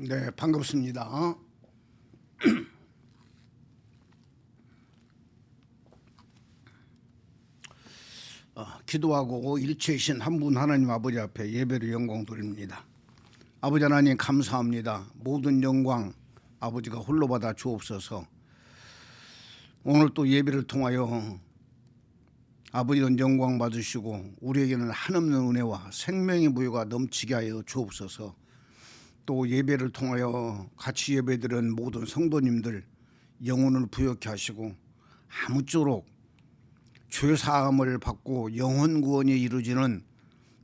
네, 반갑습니다. 기도하고 일체이신 한 분 하나님 아버지 앞에 예배를 영광 돌립니다. 아버지 하나님 감사합니다. 모든 영광 아버지가 홀로 받아 주옵소서. 오늘 또 예배를 통하여 아버지는 영광 받으시고 우리에게는 한없는 은혜와 생명의 부여가 넘치게 하여 주옵소서. 또 예배를 통하여 같이 예배드린 모든 성도님들 영혼을 부여케 하시고 아무쪼록 죄사함을 받고 영혼 구원이 이루어지는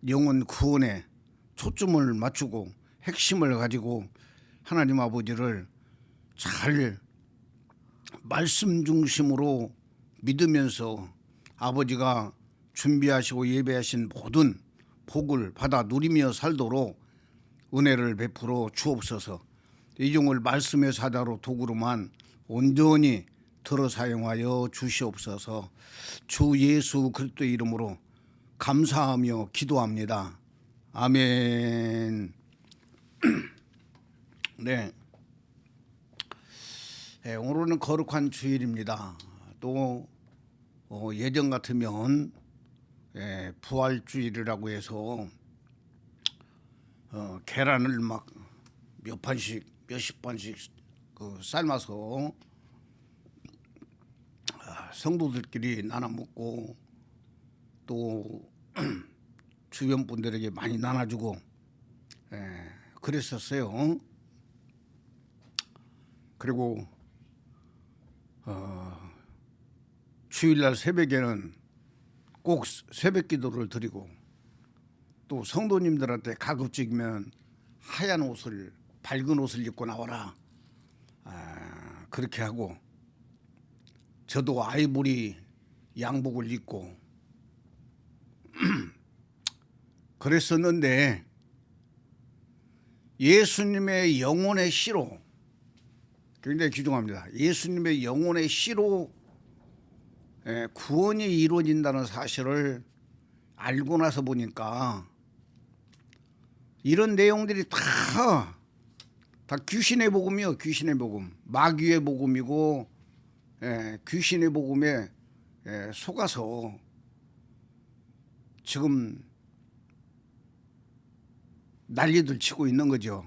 영혼 구원에 초점을 맞추고 핵심을 가지고 하나님 아버지를 잘 말씀 중심으로 믿으면서 아버지가 준비하시고 예배하신 모든 복을 받아 누리며 살도록 은혜를 베풀어 주옵소서. 이 종을 말씀의 사자로 도구로만 온전히 들어 사용하여 주시옵소서. 주 예수 그리스도의 이름으로 감사하며 기도합니다. 아멘. 네. 오늘은 거룩한 주일입니다. 또 예전 같으면 부활주일이라고 해서 계란을 막 몇 판씩 몇십 판씩 삶아서 성도들끼리 나눠 먹고 또 주변 분들에게 많이 나눠주고 그랬었어요. 그리고 주일날 새벽에는 꼭 새벽 기도를 드리고 또 성도님들한테 가급적이면 하얀 옷을 밝은 옷을 입고 나와라 그렇게 하고 저도 아이보리 양복을 입고 그랬었는데 예수님의 영혼의 씨로 굉장히 귀중합니다. 예수님의 영혼의 씨로 구원이 이루어진다는 사실을 알고 나서 보니까 이런 내용들이 다 귀신의 복음이요. 귀신의 복음. 마귀의 복음이고 귀신의 복음에 속아서 지금 난리들 치고 있는 거죠.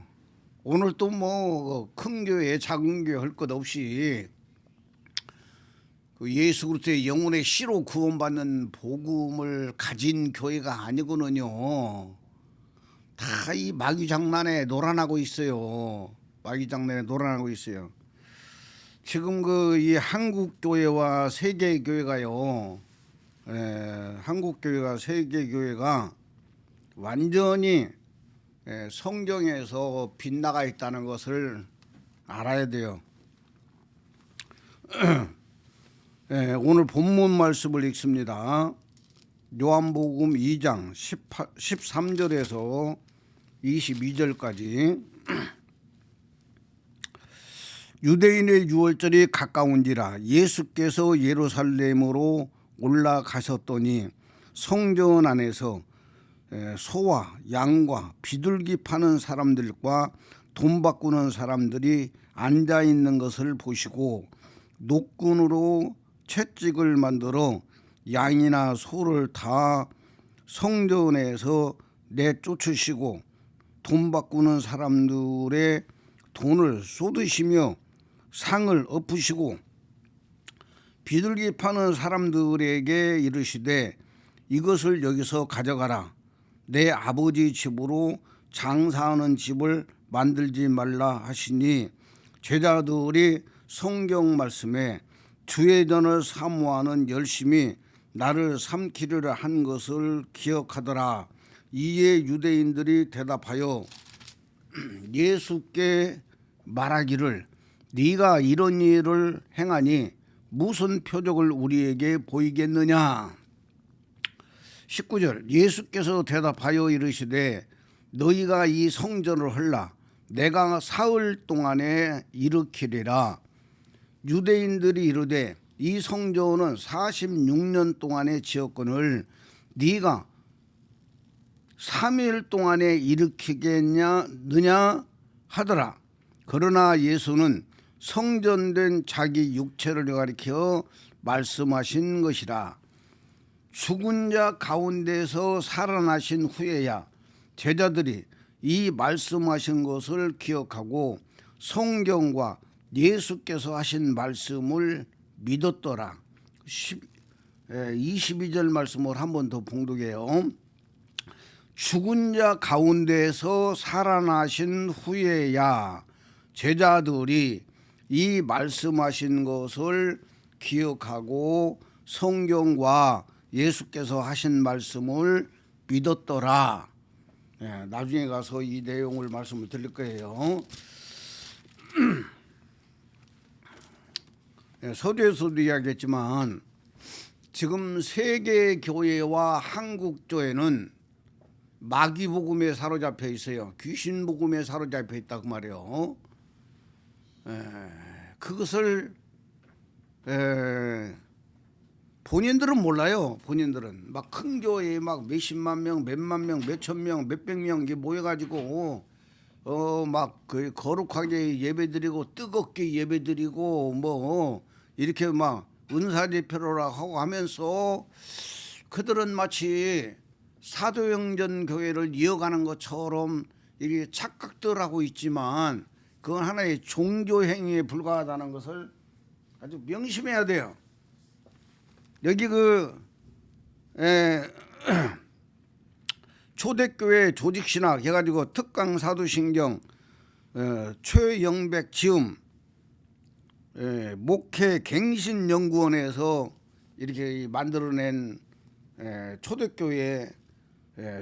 오늘 또 뭐 큰 교회 작은 교회 할 것 없이 예수 그리스도의 영혼의 씨로 구원받는 복음을 가진 교회가 아니거든요. 다 이 마귀 장난에 놀아나고 있어요. 마귀 장난에 놀아나고 있어요. 지금 이 한국 교회와 세계 교회가요. 한국 교회가 세계 교회가 완전히 성경에서 빗나가 있다는 것을 알아야 돼요. 오늘 본문 말씀을 읽습니다. 요한복음 2장 13절에서 22절까지. 유대인의 유월절이 가까운지라 예수께서 예루살렘으로 올라가셨더니 성전 안에서 소와 양과 비둘기 파는 사람들과 돈 바꾸는 사람들이 앉아 있는 것을 보시고 노끈으로 채찍을 만들어 양이나 소를 다 성전에서 내쫓으시고 돈 바꾸는 사람들의 돈을 쏟으시며 상을 엎으시고 비둘기 파는 사람들에게 이르시되 이것을 여기서 가져가라. 내 아버지 집으로 장사하는 집을 만들지 말라 하시니 제자들이 성경 말씀에 주의 전을 사모하는 열심히 나를 삼키려 한 것을 기억하더라. 이에 유대인들이 대답하여 예수께 말하기를 네가 이런 일을 행하니 무슨 표적을 우리에게 보이겠느냐. 19절 예수께서 대답하여 이르시되 너희가 이 성전을 헐라 내가 사흘 동안에 일으키리라. 유대인들이 이르되 이 성전은 46년 동안에 지었거늘 네가 3일 동안에 일으키겠느냐 하더라. 그러나 예수는 성전된 자기 육체를 가리켜 말씀하신 것이라. 죽은 자 가운데서 살아나신 후에야 제자들이 이 말씀하신 것을 기억하고 성경과 예수께서 하신 말씀을 믿었더라. 22절 말씀을 한 번 더 봉독해요. 죽은 자 가운데서 살아나신 후에야 제자들이 이 말씀하신 것을 기억하고 성경과 예수께서 하신 말씀을 믿었더라. 나중에 가서 이 내용을 말씀을 드릴 거예요. 서두에서도 이야기했지만 지금 세계 교회와 한국 교회는 마귀 복음에 사로잡혀 있어요. 귀신 복음에 사로잡혀 있다 그 말이에요. 그것을 본인들은 몰라요. 본인들은 막 큰 교회에 막 몇십만 명, 몇만 명, 몇천 명, 몇백 명 이게 모여가지고 막 그 거룩하게 예배드리고 뜨겁게 예배드리고 뭐 이렇게 막 은사제표로라 하고 하면서 그들은 마치 사도행전 교회를 이어가는 것처럼 이렇게 착각들 하고 있지만 그건 하나의 종교 행위에 불과하다는 것을 아주 명심해야 돼요. 여기 초대교회 조직신학 해가지고 특강사도신경 최영백 지음 목회갱신연구원에서 이렇게 만들어낸 초대교회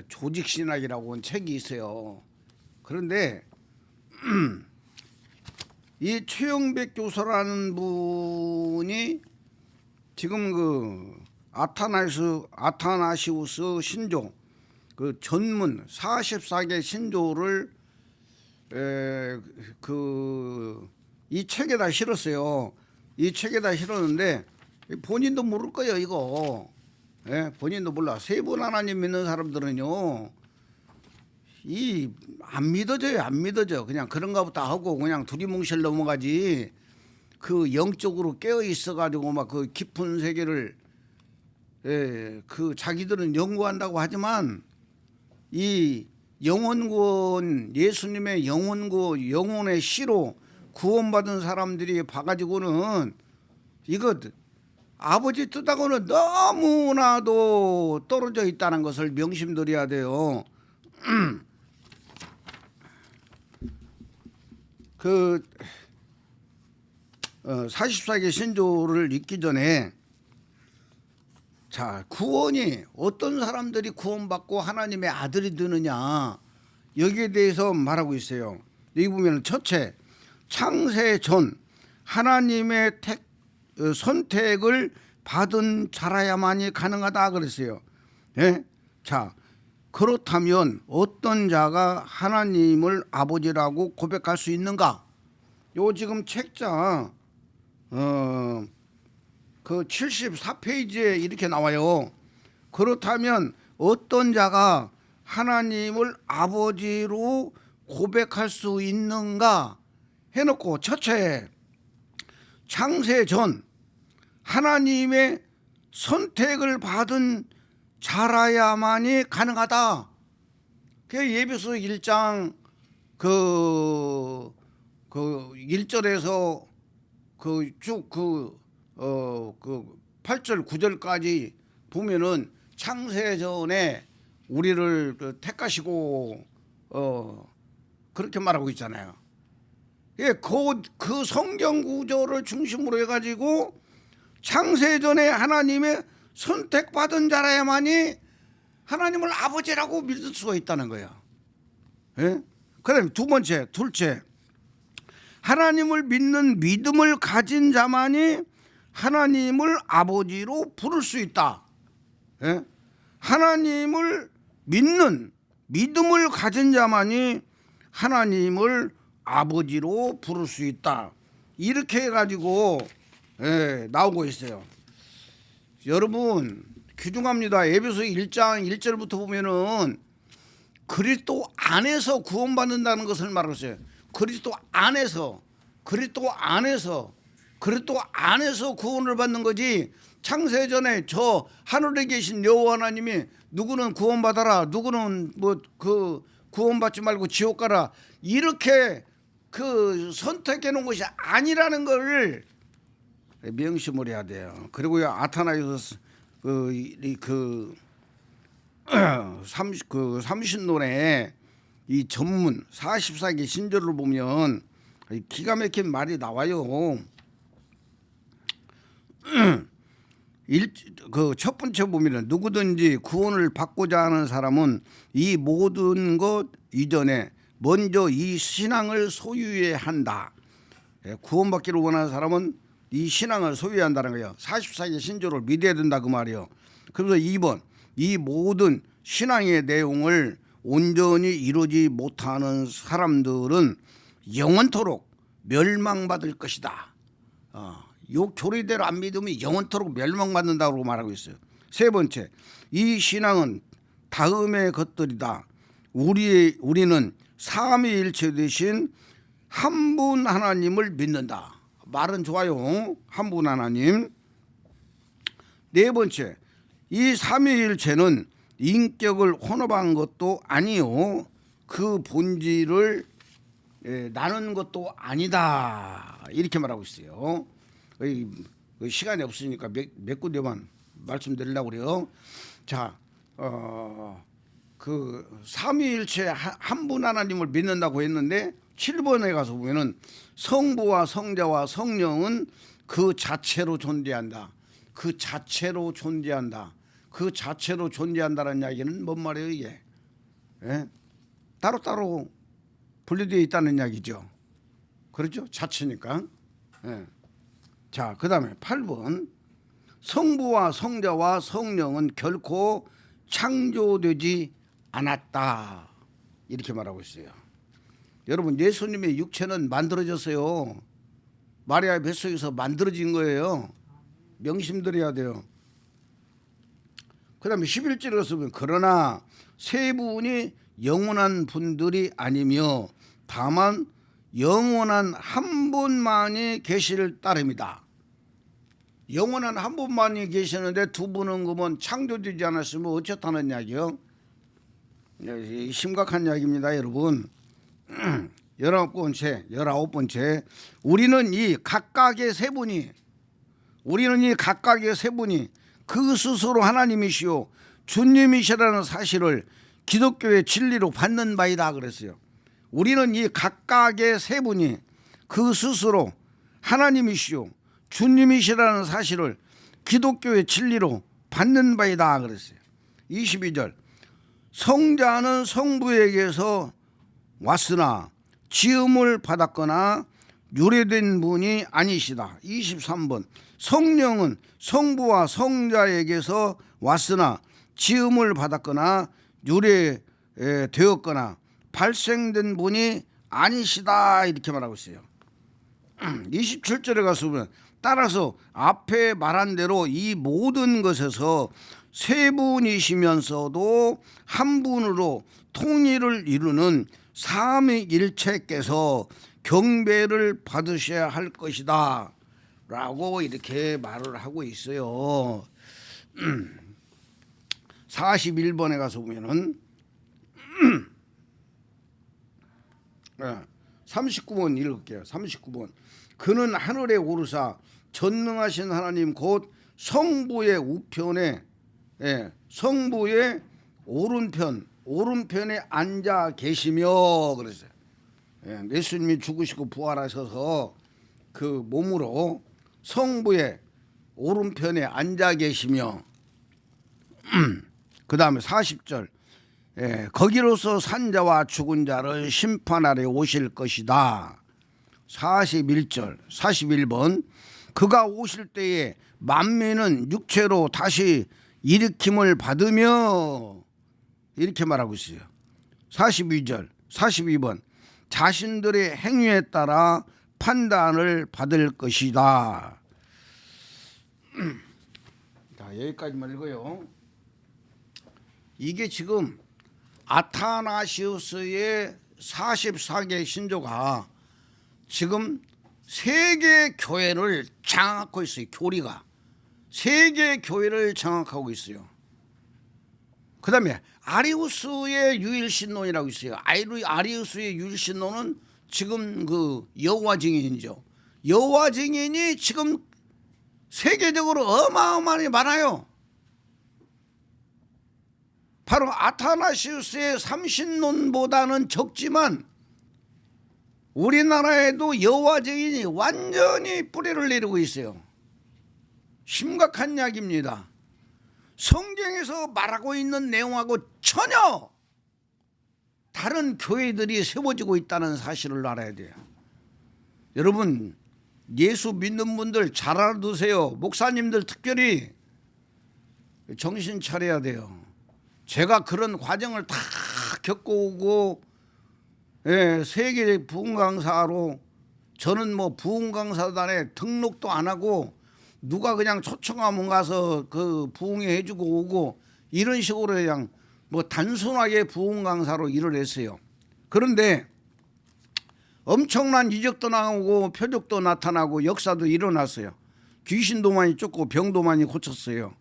조직신학이라고 한 책이 있어요. 그런데 이 최영백 교수라는 분이 지금 그 아타나시우스 신조 그 전문 44개 신조를 이 책에다 실었어요. 이 책에다 실었는데 본인도 모를 거예요 이거. 본인도 몰라. 세 분 하나님 믿는 사람들은요 안 믿어져요. 안 믿어져. 그냥 그런가 보다 하고 그냥 두리뭉실 넘어가지. 그 영적으로 깨어 있어 가지고 막 그 깊은 세계를 그 자기들은 연구한다고 하지만 이 영혼구원 예수님의 영혼의 시로 구원받은 사람들이 봐가지고는 이거 아버지 뜻하고는 너무나도 떨어져 있다는 것을 명심드려야 돼요. 그 44개 신조를 읽기 전에 자 구원이 어떤 사람들이 구원받고 하나님의 아들이 되느냐 여기에 대해서 말하고 있어요. 여기 보면 첫째 창세 전 하나님의 선택을 받은 자라야만이 가능하다 그랬어요. 자 그렇다면 어떤 자가 하나님을 아버지라고 고백할 수 있는가? 요 지금 책장 그 74페이지에 이렇게 나와요. 그렇다면 어떤 자가 하나님을 아버지로 고백할 수 있는가 해놓고 첫째 창세 전 하나님의 선택을 받은 자라야만이 가능하다. 그 예배소 1장 그 1절에서 쭉 8절 9절까지 보면은 창세전에 우리를 택하시고 그렇게 말하고 있잖아요. 예, 그 성경 구조를 중심으로 해가지고 창세전에 하나님의 선택받은 자라야만이 하나님을 아버지라고 믿을 수가 있다는 거예요. 예? 그다음 둘째 하나님을 믿는 믿음을 가진 자만이 하나님을 아버지로 부를 수 있다. 예? 하나님을 믿는 믿음을 가진 자만이 하나님을 아버지로 부를 수 있다. 이렇게 해가지고 나오고 있어요. 여러분 귀중합니다. 에베소 1장 1절부터 보면은 그리스도 안에서 구원받는다는 것을 말하고 있어요. 그리스도 안에서 구원을 받는 거지. 창세전에 저 하늘에 계신 여호와 하나님이 누구는 구원받아라, 누구는 뭐 그 구원받지 말고 지옥 가라, 이렇게 그 선택해 놓은 것이 아니라는 걸 명심을 해야 돼요. 그리고요, 아타나이오스 삼신론의 이 전문 44개 신조를 보면 기가 막힌 말이 나와요. 그 첫 번째 보면은 누구든지 구원을 받고자 하는 사람은 이 모든 것 이전에 먼저 이 신앙을 소유해야 한다. 구원받기를 원하는 사람은 이 신앙을 소유해야 한다는 거예요. 44개 신조를 믿어야 된다 그 말이에요. 그래서 2번, 이 모든 신앙의 내용을 온전히 이루지 못하는 사람들은 영원토록 멸망받을 것이다. 요 교리대로 안 믿으면 영원토록 멸망받는다고 말하고 있어요. 세 번째, 이 신앙은 다음의 것들이다. 우리는 삼위일체 되신 한 분 하나님을 믿는다. 말은 좋아요. 한 분 하나님. 네 번째, 이 삼위일체는 인격을 혼합한 것도 아니요, 그 본질을 나눈 것도 아니다. 이렇게 말하고 있어요. 시간이 없으니까 몇 군데만 말씀드리려고 그래요. 자, 그 삼위일체 한 분 하나님을 믿는다고 했는데 7번에 가서 보면은 성부와 성자와 성령은 그 자체로 존재한다. 그 자체로 존재한다. 그 자체로 존재한다는 이야기는 뭔 말이에요 이게? 따로따로 분리되어 있다는 이야기죠. 그렇죠? 자체니까. 자, 그 다음에 8번, 성부와 성자와 성령은 결코 창조되지 않았다. 이렇게 말하고 있어요. 여러분, 예수님의 육체는 만들어졌어요. 마리아의 뱃속에서 만들어진 거예요. 명심드려야 돼요. 그 다음에 11절에 보면 그러나 세 분이 영원한 분들이 아니며 다만 영원한 한 분만이 계실 따름이다. 영원한 한 분만이 계시는데 두 분은 그러면 창조되지 않았으면 어쩌다는 이야기요? 심각한 이야기입니다, 여러분. 19번째, 우리는 이 각각의 세 분이 그 스스로 하나님이시요 주님이시라는 사실을 기독교의 진리로 받는 바이다 그랬어요. 우리는 이 각각의 세 분이 그 스스로 하나님이시요 주님이시라는 사실을 기독교의 진리로 받는 바이다 그랬어요. 22절, 성자는 성부에게서 왔으나 지음을 받았거나 유래된 분이 아니시다. 23번, 성령은 성부와 성자에게서 왔으나 지음을 받았거나 유래되었거나 발생된 분이 아니시다. 이렇게 말하고 있어요. 27절에 가서 보면 따라서 앞에 말한 대로 이 모든 것에서 세 분이시면서도 한 분으로 통일을 이루는 삼위일체께서 경배를 받으셔야 할 것이다 라고 이렇게 말을 하고 있어요. 41번에 가서 보면은 39번 읽을게요. 39번, 그는 하늘에 오르사 전능하신 하나님 곧 성부의 우편에 성부의 오른편에 앉아 계시며 그랬어요. 예수님이 죽으시고 부활하셔서 그 몸으로 성부의 오른편에 앉아 계시며 그 다음에 40절, 거기로서 산자와 죽은 자를 심판하러 오실 것이다. 41절, 41번, 그가 오실 때에 만민은 육체로 다시 일으킴을 받으며 이렇게 말하고 있어요. 42절, 42번, 자신들의 행위에 따라 판단을 받을 것이다. 자, 여기까지만 읽어요. 이게 지금 아타나시우스의 44개 신조가 지금 세계 교회를 장악하고 있어요. 교리가 세계 교회를 장악하고 있어요. 그 다음에 아리우스의 유일신론이라고 있어요. 아리우스의 유일신론은 지금 그 여호와 증인이죠. 여호와 증인이 지금 세계적으로 어마어마하게 많아요. 바로 아타나시우스의 삼신론보다는 적지만 우리나라에도 여호와 증인이 완전히 뿌리를 내리고 있어요. 심각한 이야기입니다. 성경에서 말하고 있는 내용하고 전혀 다른 교회들이 세워지고 있다는 사실을 알아야 돼요. 여러분, 예수 믿는 분들 잘 알아두세요. 목사님들 특별히 정신 차려야 돼요. 제가 그런 과정을 다 겪어오고, 세계 부흥 강사로 저는 뭐 부흥 강사단에 등록도 안 하고 누가 그냥 초청하면 가서 그 부흥회 해주고 오고 이런 식으로 그냥 뭐 단순하게 부흥 강사로 일을 했어요. 그런데 엄청난 이적도 나오고 표적도 나타나고 역사도 일어났어요. 귀신도 많이 쫓고 병도 많이 고쳤어요.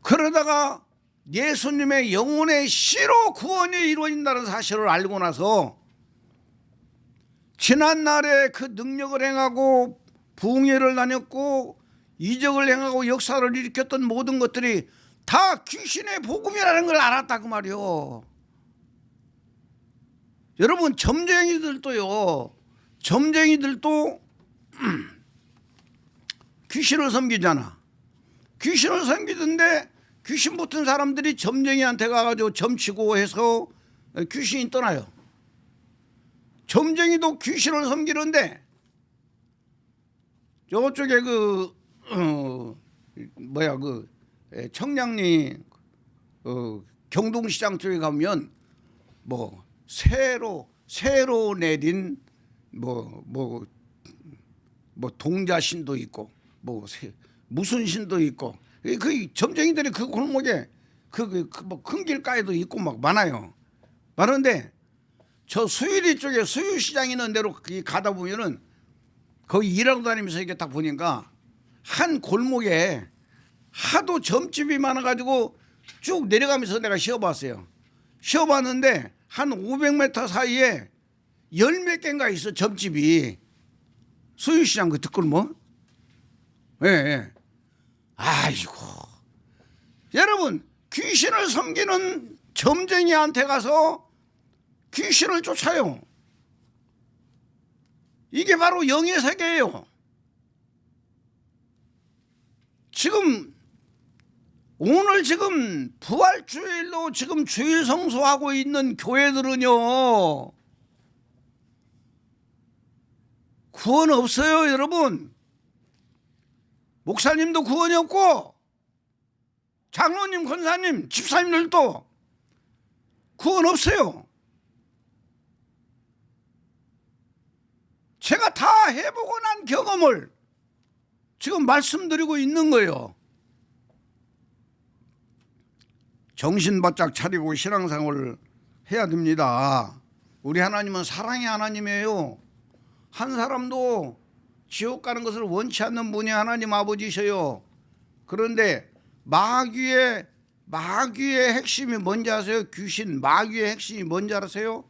그러다가 예수님의 영혼의 씨로 구원이 이루어진다는 사실을 알고 나서 지난날에 그 능력을 행하고 부흥회를 다녔고 이적을 행하고 역사를 일으켰던 모든 것들이 다 귀신의 복음이라는 걸 알았다 그 말이요. 여러분, 점쟁이들도 귀신을 섬기잖아. 귀신을 섬기던데 귀신 붙은 사람들이 점쟁이한테 가가지고 점치고 해서 귀신이 떠나요. 점쟁이도 귀신을 섬기는데 저쪽에 청량리 경동시장 쪽에 가면 뭐 새로 내린 뭐 동자신도 있고 무슨 신도 있고 그 점쟁이들이 그 골목에 뭐 큰 길가에도 있고 막 많아요. 많은데 저 수유리 쪽에 수유시장 있는 데로 가다 보면은 거기 일하고 다니면서 이렇게 딱 보니까 한 골목에 하도 점집이 많아가지고 쭉 내려가면서 내가 쉬어봤어요. 쉬어봤는데 한 500m 사이에 열 몇 개인가 있어 점집이. 수유시장 그 뒷골목. 예. 아이고, 여러분, 귀신을 섬기는 점쟁이한테 가서 귀신을 쫓아요. 이게 바로 영의 세계예요. 오늘 부활주일로 지금 주일 성수하고 있는 교회들은요, 구원 없어요, 여러분. 목사님도 구원이 없고 장로님, 권사님, 집사님들도 구원 없어요. 제가 다 해보고 난 경험을 지금 말씀드리고 있는 거예요. 정신 바짝 차리고 신앙생활을 해야 됩니다. 우리 하나님은 사랑의 하나님이에요. 한 사람도 지옥 가는 것을 원치 않는 분이 하나님 아버지셔요. 그런데 마귀의 핵심이 뭔지 아세요? 귀신 마귀의 핵심이 뭔지 아세요?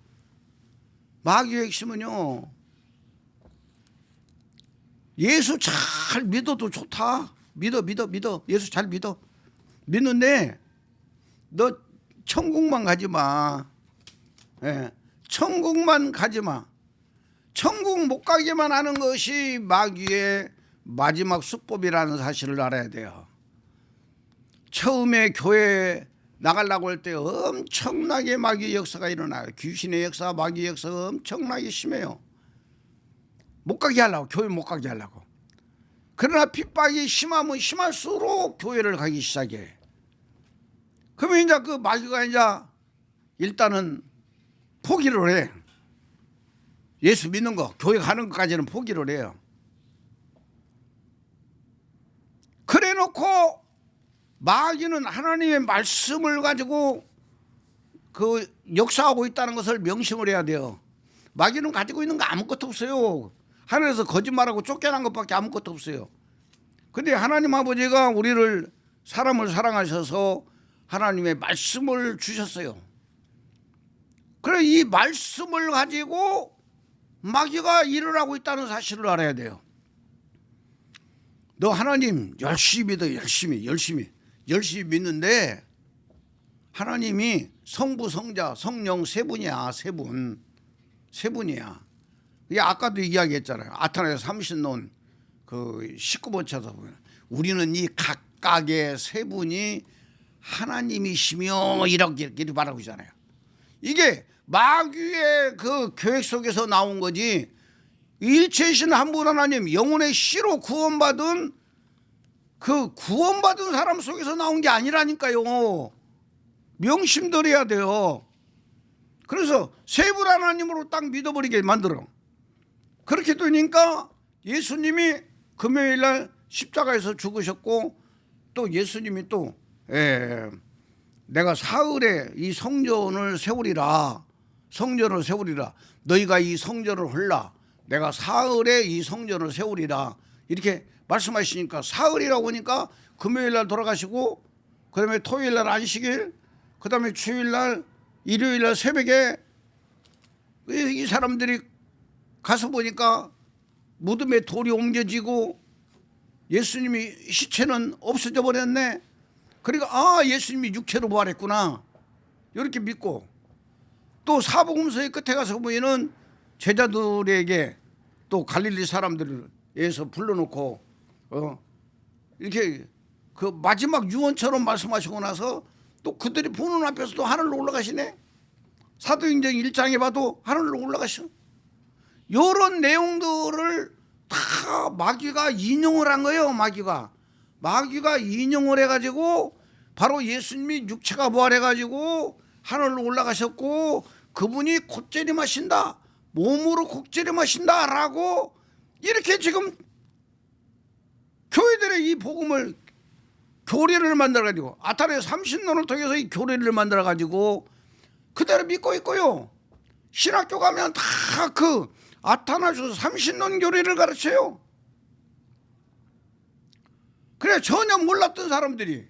마귀의 핵심은요, 예수 잘 믿어도 좋다. 믿어. 예수 잘 믿어. 믿는데 너 천국만 가지 마. 천국만 가지 마. 천국 못 가게만 하는 것이 마귀의 마지막 수법이라는 사실을 알아야 돼요. 처음에 교회 나가려고 할 때 엄청나게 마귀의 역사가 일어나요. 귀신의 역사, 마귀의 역사가 엄청나게 심해요. 못 가게 하려고, 교회 못 가게 하려고. 그러나 핍박이 심하면 심할수록 교회를 가기 시작해. 그러면 이제 그 마귀가 이제 일단은 포기를 해. 예수 믿는 거, 교회 가는 것까지는 포기를 해요. 그래 놓고 마귀는 하나님의 말씀을 가지고 그 역사하고 있다는 것을 명심을 해야 돼요. 마귀는 가지고 있는 거 아무것도 없어요. 하늘에서 거짓말하고 쫓겨난 것밖에 아무것도 없어요. 근데 하나님 아버지가 우리를 사람을 사랑하셔서 하나님의 말씀을 주셨어요. 그래 이 말씀을 가지고 마귀가 일을 하고 있다는 사실을 알아야 돼요. 너 하나님 열심히 믿어. 열심히 믿는데 하나님이 성부, 성자, 성령 세 분이야. 세 분이야. 이게 아까도 이야기했잖아요. 아타나에서 삼신론 그 19번 차서 보면 우리는 이 각각의 세 분이 하나님이시며 이렇게 말하고 있잖아요. 이게 마귀의 그 계획 속에서 나온 거지 일체이신 한 분 하나님 영혼의 씨로 구원받은 그 구원받은 사람 속에서 나온 게 아니라니까요. 명심들어야 돼요. 그래서 세 분 하나님으로 딱 믿어버리게 만들어. 그렇게 되니까 예수님이 금요일날 십자가에서 죽으셨고 또 예수님이 또 내가 사흘에 이 성전을 세우리라. 너희가 이 성전을 헐라. 내가 사흘에 이 성전을 세우리라. 이렇게 말씀하시니까 사흘이라고 하니까 금요일날 돌아가시고 그다음에 토요일날 안식일 그다음에 주일날 일요일날 새벽에 이 사람들이 가서 보니까 무덤에 돌이 옮겨지고 예수님이 시체는 없어져 버렸네. 그러니까 예수님이 육체로 부활했구나 이렇게 믿고 또 사복음서의 끝에 가서 보면은 제자들에게 또 갈릴리 사람들에서 불러놓고 이렇게 그 마지막 유언처럼 말씀하시고 나서 또 그들이 보는 앞에서도 하늘로 올라가시네. 사도행전 1장에 봐도 하늘로 올라가셔. 이런 내용들을 다 마귀가 인용을 한 거예요. 마귀가 인용을 해가지고 바로 예수님이 육체가 부활해가지고 하늘로 올라가셨고 그분이 곧 재림하신다. 몸으로 곧 재림하신다라고 이렇게 지금 교회들의 이 복음을 교리를 만들어가지고 아타나의 30년을 통해서 이 교리를 만들어가지고 그대로 믿고 있고요. 신학교 가면 다 그 아타나주서 30년 교리를 가르쳐요. 그래 전혀 몰랐던 사람들이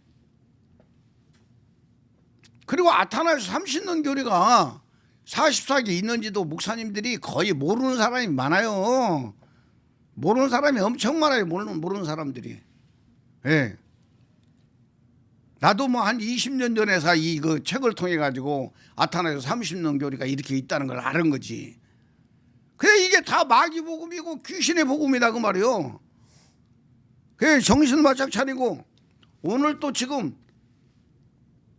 그리고 아타나주서 30년 교리가 44개 있는지도 목사님들이 거의 모르는 사람이 많아요. 모르는 사람이 엄청 많아요. 모르는 사람들이. 예. 나도 뭐 한 20년 전에서 이 그 책을 통해 가지고 아타나에서 30년 교리가 이렇게 있다는 걸 아는 거지. 그래 이게 다 마귀 복음이고 귀신의 복음이다 그 말이요. 그래 정신 바짝 차리고 오늘 또 지금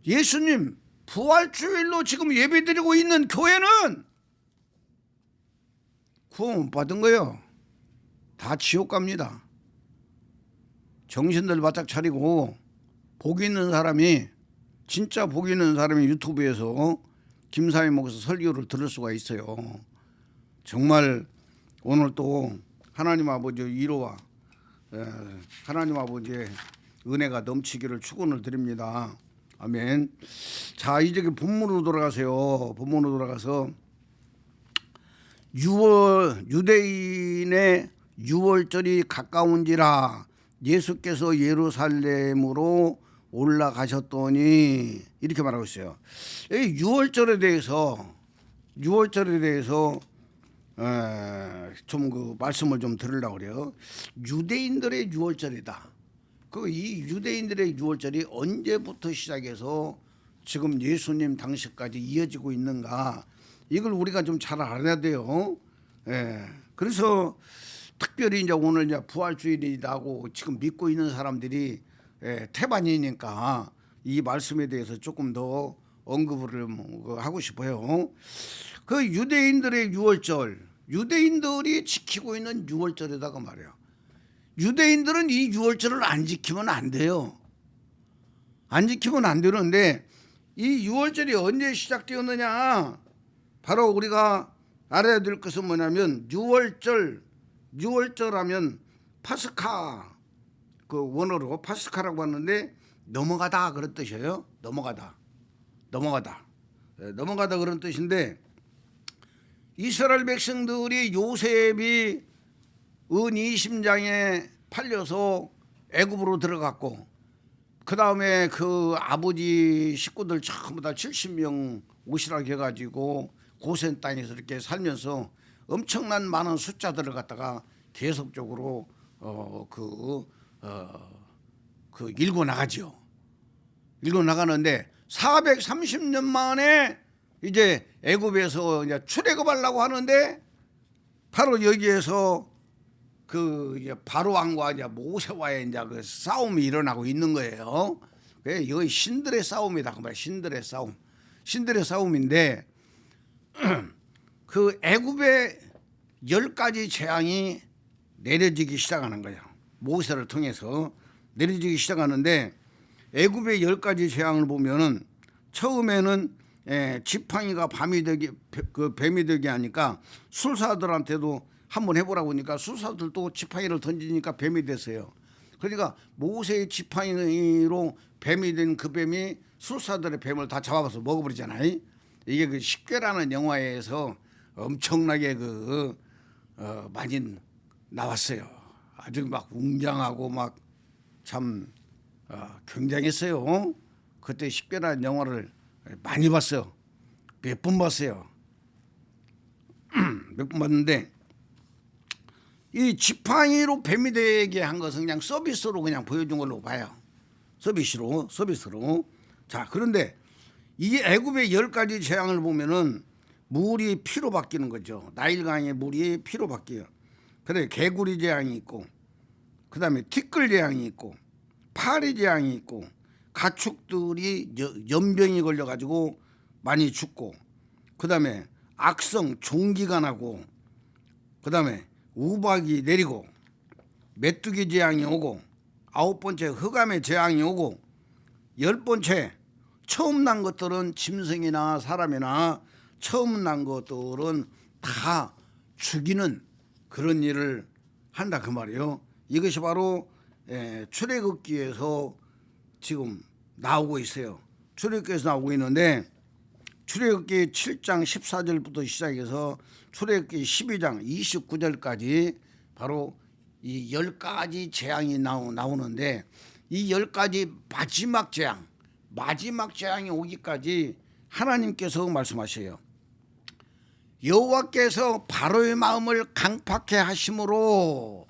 예수님 부활주일로 지금 예배드리고 있는 교회는 구원 못 받은 거예요. 다 지옥 갑니다. 정신들 바짝 차리고 복 있는 사람이 진짜 복 있는 사람이 유튜브에서 김사회 목사 설교를 들을 수가 있어요. 정말 오늘 또 하나님 아버지의 위로와 하나님 아버지의 은혜가 넘치기를 축원을 드립니다. 아멘. 자 이제 본문으로 돌아가세요. 본문으로 돌아가서 유대인의 유월절이 가까운지라 예수께서 예루살렘으로 올라가셨더니 이렇게 말하고 있어요. 이 유월절에 대해서 좀 그 말씀을 좀 들으려고 그래요. 유대인들의 유월절이다. 그 이 유대인들의 유월절이 언제부터 시작해서 지금 예수님 당시까지 이어지고 있는가 이걸 우리가 좀 잘 알아야 돼요. 그래서 특별히 이제 오늘 이제 부활주일이라고 지금 믿고 있는 사람들이 태반이니까 이 말씀에 대해서 조금 더 언급을 하고 싶어요. 그 유대인들의 유월절, 유대인들이 지키고 있는 유월절이다가 말이에요. 유대인들은 이 유월절을 안 지키면 안 돼요. 안 지키면 안 되는데 이 유월절이 언제 시작되었느냐? 바로 우리가 알아야 될 것은 뭐냐면 유월절 하면 파스카 그 원어로 파스카라고 하는데 넘어가다 그런 뜻이에요. 넘어가다. 넘어가다 그런 뜻인데, 이스라엘 백성들이 요셉이 은 20장에 팔려서 애굽으로 들어갔고, 그 다음에 그 아버지 식구들 전부 다 70명 오시라고 해가지고 고센 땅에서 이렇게 살면서 엄청난 많은 숫자들을 갖다가 계속적으로 일궈 나가죠. 일궈 나가는데 430년 만에 이제 애굽에서 이제 출애굽하려고 하는데, 바로 여기에서 그 이제 바로 왕과 이제 모세와의 이제 그 싸움이 일어나고 있는 거예요. 이거 신들의 싸움이다 그 말이야. 신들의 싸움. 신들의 싸움인데 그 애굽의 10가지 재앙이 내려지기 시작하는 거예요. 모세를 통해서 내려지기 시작하는데, 애굽의 10가지 재앙을 보면은 처음에는 지팡이가 뱀이 되게 하니까 술사들한테도 한번 해보라고 하니까 술사들도 지팡이를 던지니까 뱀이 됐어요. 그러니까 모세의 지팡이로 뱀이 된 그 뱀이 술사들의 뱀을 다 잡아서 먹어버리잖아요. 이게 그 십계라는 영화에서 엄청나게 많이 나왔어요. 아주 막 웅장하고 막 참 굉장했어요. 그때 십계라는 영화를 많이 봤어요. 몇 번 봤어요. 몇 번 봤는데, 이 지팡이로 뱀이 되게 한 것은 그냥 서비스로 그냥 보여준 걸로 봐요. 서비스로. 자, 그런데 이 애굽의 10가지 재앙을 보면은 물이 피로 바뀌는 거죠. 나일강의 물이 피로 바뀌어요. 그래, 개구리 재앙이 있고, 그 다음에 티끌 재앙이 있고, 파리 재앙이 있고, 가축들이 연병이 걸려가지고 많이 죽고, 그 다음에 악성 종기가 나고, 그 다음에 우박이 내리고, 메뚜기 재앙이 오고, 9번째 흑암의 재앙이 오고, 10번째 처음 난 것들은 짐승이나 사람이나 처음 난 것들은 다 죽이는 그런 일을 한다 그 말이에요. 이것이 바로 출애굽기에서 지금 나오고 있어요. 출애굽기에서 나오고 있는데, 출애굽기 7장 14절부터 시작해서 출애굽기 12장 29절까지 바로 이 10가지 재앙이 나오는데, 이 10가지 마지막 재앙이 오기까지 하나님께서 말씀하셔요. 여호와께서 바로의 마음을 강팍해 하심으로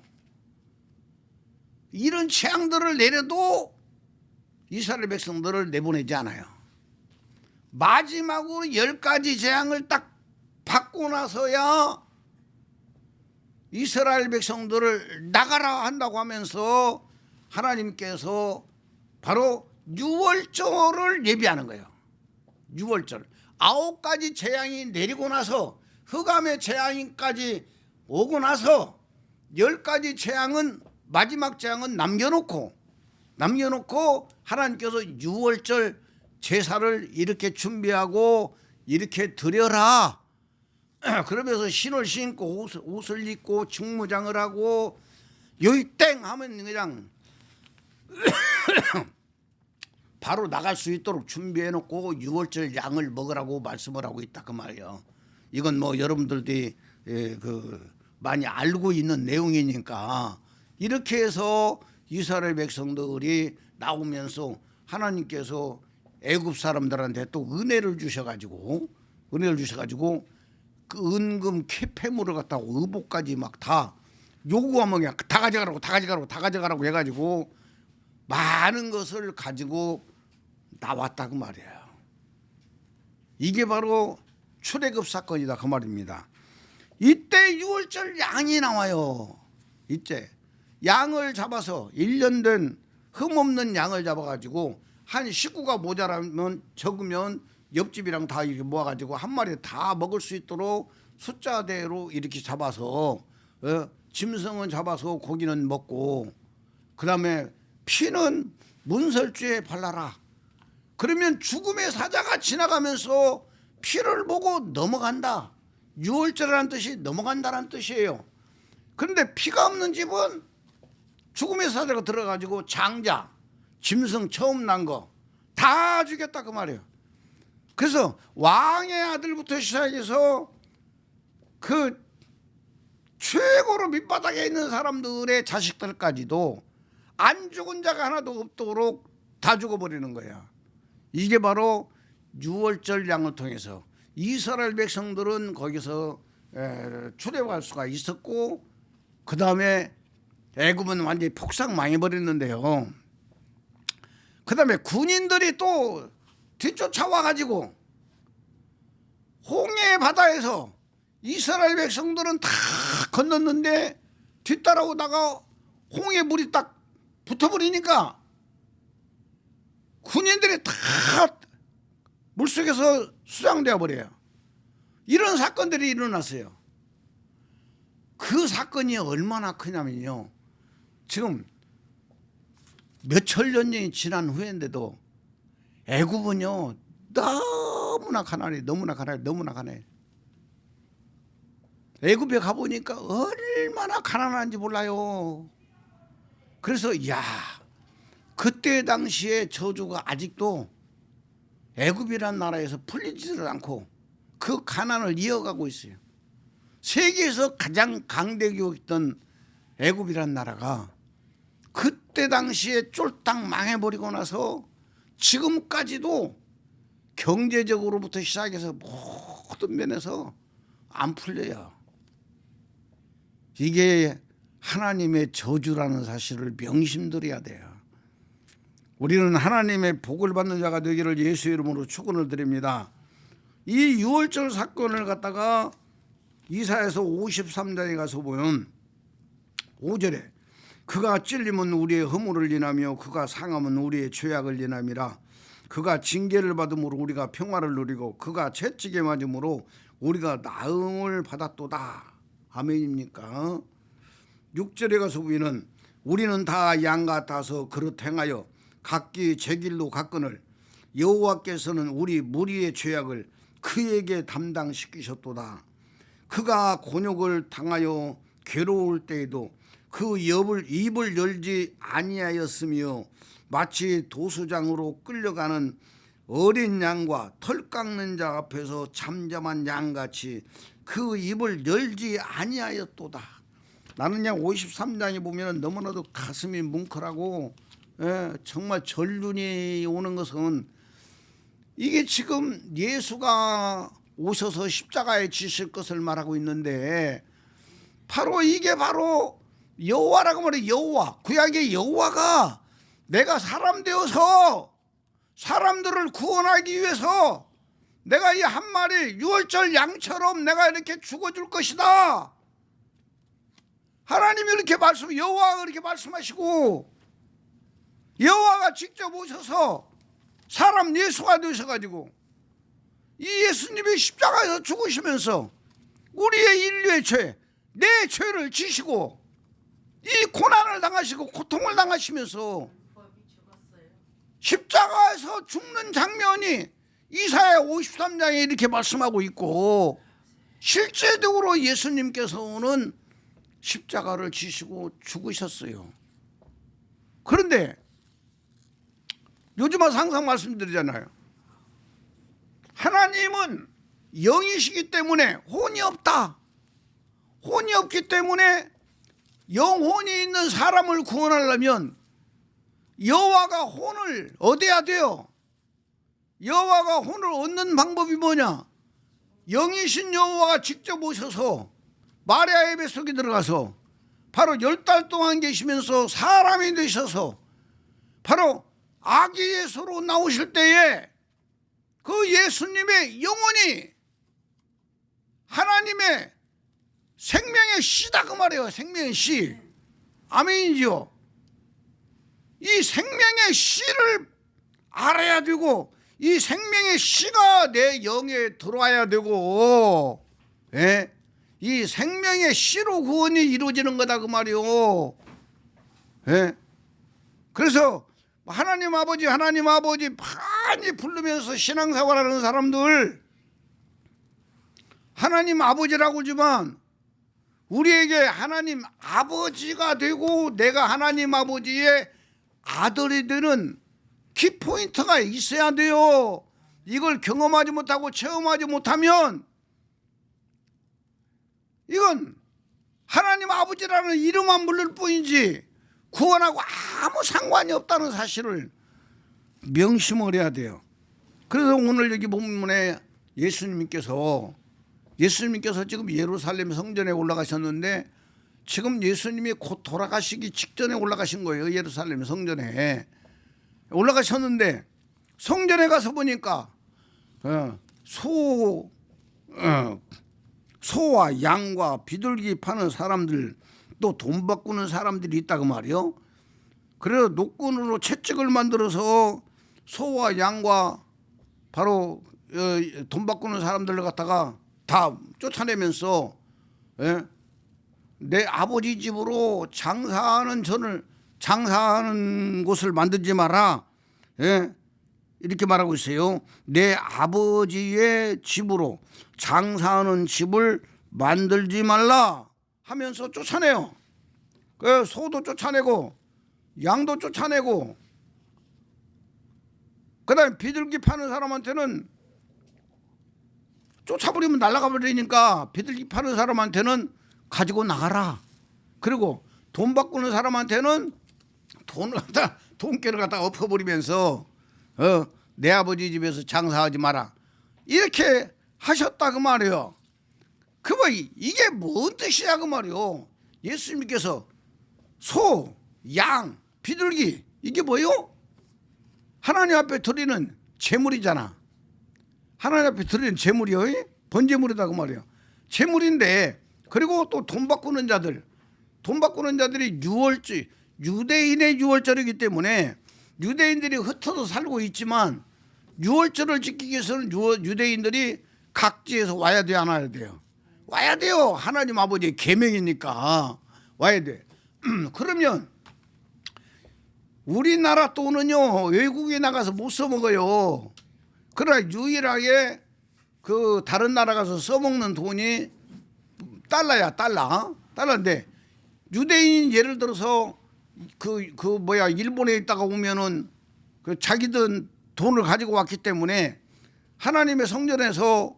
이런 재앙들을 내려도 이스라엘 백성들을 내보내지 않아요. 마지막으로 10가지 재앙을 딱 받고 나서야 이스라엘 백성들을 나가라 한다고 하면서 하나님께서 바로 유월절을 예비하는 거예요. 유월절. 9가지 재앙이 내리고 나서, 흑암의 재앙까지 오고 나서 10가지 재앙은, 마지막 재앙은 남겨놓고 하나님께서 유월절 제사를 이렇게 준비하고 이렇게 드려라. 그러면서 신을 신고 옷을 입고 중무장을 하고, 여기 땡 하면 그냥 바로 나갈 수 있도록 준비해놓고 유월절 양을 먹으라고 말씀을 하고 있다 그 말이에요. 이건 뭐 여러분들이 많이 알고 있는 내용이니까, 이렇게 해서 이스라엘 백성들이 나오면서 하나님께서 애굽 사람들한테 또 은혜를 주셔가지고 그 은금 캐패물을 갖다가 의복까지 막 다 요구하면 그냥 다 가져가라고 해가지고 많은 것을 가지고 나왔다 그 말이에요. 이게 바로 출애굽 사건이다 그 말입니다. 이때 유월절 양이 나와요. 이때 양을 잡아서 1년 된 흠없는 양을 잡아가지고, 한 식구가 모자라면 적으면 옆집이랑 다 이렇게 모아가지고 한 마리 다 먹을 수 있도록 숫자대로 이렇게 잡아서, 짐승은 잡아서 고기는 먹고, 그 다음에 피는 문설주에 발라라. 그러면 죽음의 사자가 지나가면서 피를 보고 넘어간다. 유월절이라는 뜻이 넘어간다는 뜻이에요. 그런데 피가 없는 집은 죽음의 사자가 들어가지고 장자, 짐승 처음 난 거 다 죽였다 그 말이에요. 그래서 왕의 아들부터 시작해서 그 최고로 밑바닥에 있는 사람들의 자식들까지도 안 죽은 자가 하나도 없도록 다 죽어버리는 거야. 이게 바로 유월절 양을 통해서 이스라엘 백성들은 거기서 출애굽할 수가 있었고, 그 다음에 애굽은 완전히 폭삭 망해버렸는데요. 그 다음에 군인들이 또 뒤쫓아와가지고 홍해 바다에서 이스라엘 백성들은 다 건넜는데 뒤따라오다가 홍해 물이 딱 붙어버리니까 군인들이 다 물속에서 수장되어 버려요. 이런 사건들이 일어났어요. 그 사건이 얼마나 크냐면요, 지금 몇천 년이 지난 후인데도 애굽은요 너무나 가난해. 애굽에 가보니까 얼마나 가난한지 몰라요. 그래서 야, 그때 당시에 저주가 아직도 애굽이란 나라에서 풀리지를 않고 그 가난을 이어가고 있어요. 세계에서 가장 강대국이었던 애굽이란 나라가 그때 당시에 쫄딱 망해버리고 나서 지금까지도 경제적으로부터 시작해서 모든 면에서 안 풀려요. 이게 하나님의 저주라는 사실을 명심들어야 돼요. 우리는 하나님의 복을 받는 자가 되기를 예수 이름으로 축원을 드립니다. 이 유월절 사건을 갖다가 이사야서 53장에 가서 보면 5절에 그가 찔림은 우리의 허물을 인하며 그가 상함은 우리의 죄악을 인함이라. 그가 징계를 받음으로 우리가 평화를 누리고 그가 채찍에 맞음으로 우리가 나음을 받았도다. 아멘입니까? 6절에 가서 보면 우리는 다 양 같아서 그릇 행하여 각기 제 길로 갔거늘 여호와께서는 우리 무리의 죄악을 그에게 담당시키셨도다. 그가 곤욕을 당하여 괴로울 때에도 그 입을 열지 아니하였으며 마치 도수장으로 끌려가는 어린 양과 털 깎는 자 앞에서 잠잠한 양같이 그 입을 열지 아니하였도다. 나는 그냥 53장에 보면 너무나도 가슴이 뭉클하고 정말 전륜이 오는 것은 이게 지금 예수가 오셔서 십자가에 지실 것을 말하고 있는데 바로 이게 바로 여호와라고 말해. 여호와, 구약의 여호와가 내가 사람 되어서 사람들을 구원하기 위해서 내가 이 한 마리 유월절 양처럼 내가 이렇게 죽어줄 것이다. 하나님이 이렇게 여호와가 이렇게 말씀하시고 여호와가 직접 오셔서 사람 예수가 되셔가지고 이 예수님이 십자가에서 죽으시면서 우리의 인류의 죄, 내 죄를 지시고 이 고난을 당하시고 고통을 당하시면서 십자가에서 죽는 장면이 이사야 53장에 이렇게 말씀하고 있고, 실제적으로 예수님께서는 십자가를 지시고 죽으셨어요. 그런데 요즘 항상 말씀드리잖아요. 하나님은 영이시기 때문에 혼이 없다. 혼이 없기 때문에 영혼이 있는 사람을 구원하려면 여호와가 혼을 얻어야 돼요. 여호와가 혼을 얻는 방법이 뭐냐? 영이신 여호와가 직접 오셔서 마리아의 뱃속에 들어가서 바로 10달 동안 계시면서 사람이 되셔서 바로 아기 예수로 나오실 때에 그 예수님의 영혼이 하나님의 생명의 씨다 그 말이에요. 생명의 씨. 아멘이죠. 이 생명의 씨를 알아야 되고 이 생명의 씨가 내 영에 들어와야 되고, 이 생명의 씨로 구원이 이루어지는 거다 그 말이요. 그래서 하나님 아버지 많이 부르면서 신앙생활하는 사람들 하나님 아버지라고 하지만 우리에게 하나님 아버지가 되고 내가 하나님 아버지의 아들이 되는 키포인트가 있어야 돼요. 이걸 경험하지 못하고 체험하지 못하면 이건 하나님 아버지라는 이름만 부를 뿐이지 구원하고 아무 상관이 없다는 사실을 명심을 해야 돼요. 그래서 오늘 여기 본문에 예수님께서 지금 예루살렘 성전에 올라가셨는데 지금 예수님이 곧 돌아가시기 직전에 올라가신 거예요. 예루살렘 성전에 올라가셨는데 성전에 가서 보니까 소와 양과 비둘기 파는 사람들 또 돈 바꾸는 사람들이 있다고 말이요. 그래서 노끈으로 채찍을 만들어서 소와 양과 바로 돈 바꾸는 사람들을 갖다가 다 쫓아내면서 내 아버지 집으로 장사하는 곳을 만들지 마라. 이렇게 말하고 있어요. 내 아버지의 집으로 장사하는 집을 만들지 말라 하면서 쫓아내요. 그 소도 쫓아내고 양도 쫓아내고 그다음에 비둘기 파는 사람한테는 쫓아버리면 날아가 버리니까 비둘기 파는 사람한테는 가지고 나가라. 그리고 돈 바꾸는 사람한테는 돈깨를 갖다 엎어버리면서 내 아버지 집에서 장사하지 마라. 이렇게 하셨다 그 말이에요. 이게 뭔 뜻이야 그 말이에요. 예수님께서 소, 양, 비둘기 이게 뭐요? 하나님 앞에 드리는 제물이잖아. 하나님 앞에 드리는 제물이요. 번제물이다 그 말이에요. 제물인데 그리고 또 돈 바꾸는 자들이 유대인의 유월절이기 때문에 유대인들이 흩어져 살고 있지만 유월절을 지키기 위해서는 유대인들이 각지에서 와야 돼, 안 와야 돼요? 와야 돼요. 하나님 아버지의 계명이니까 와야 돼. 그러면 우리나라 돈은요 외국에 나가서 못 써먹어요. 그러나 유일하게 그 다른 나라 가서 써먹는 돈이 달러야. 달러인데 유대인 예를 들어서 일본에 있다가 오면은 그 자기들 돈을 가지고 왔기 때문에 하나님의 성전에서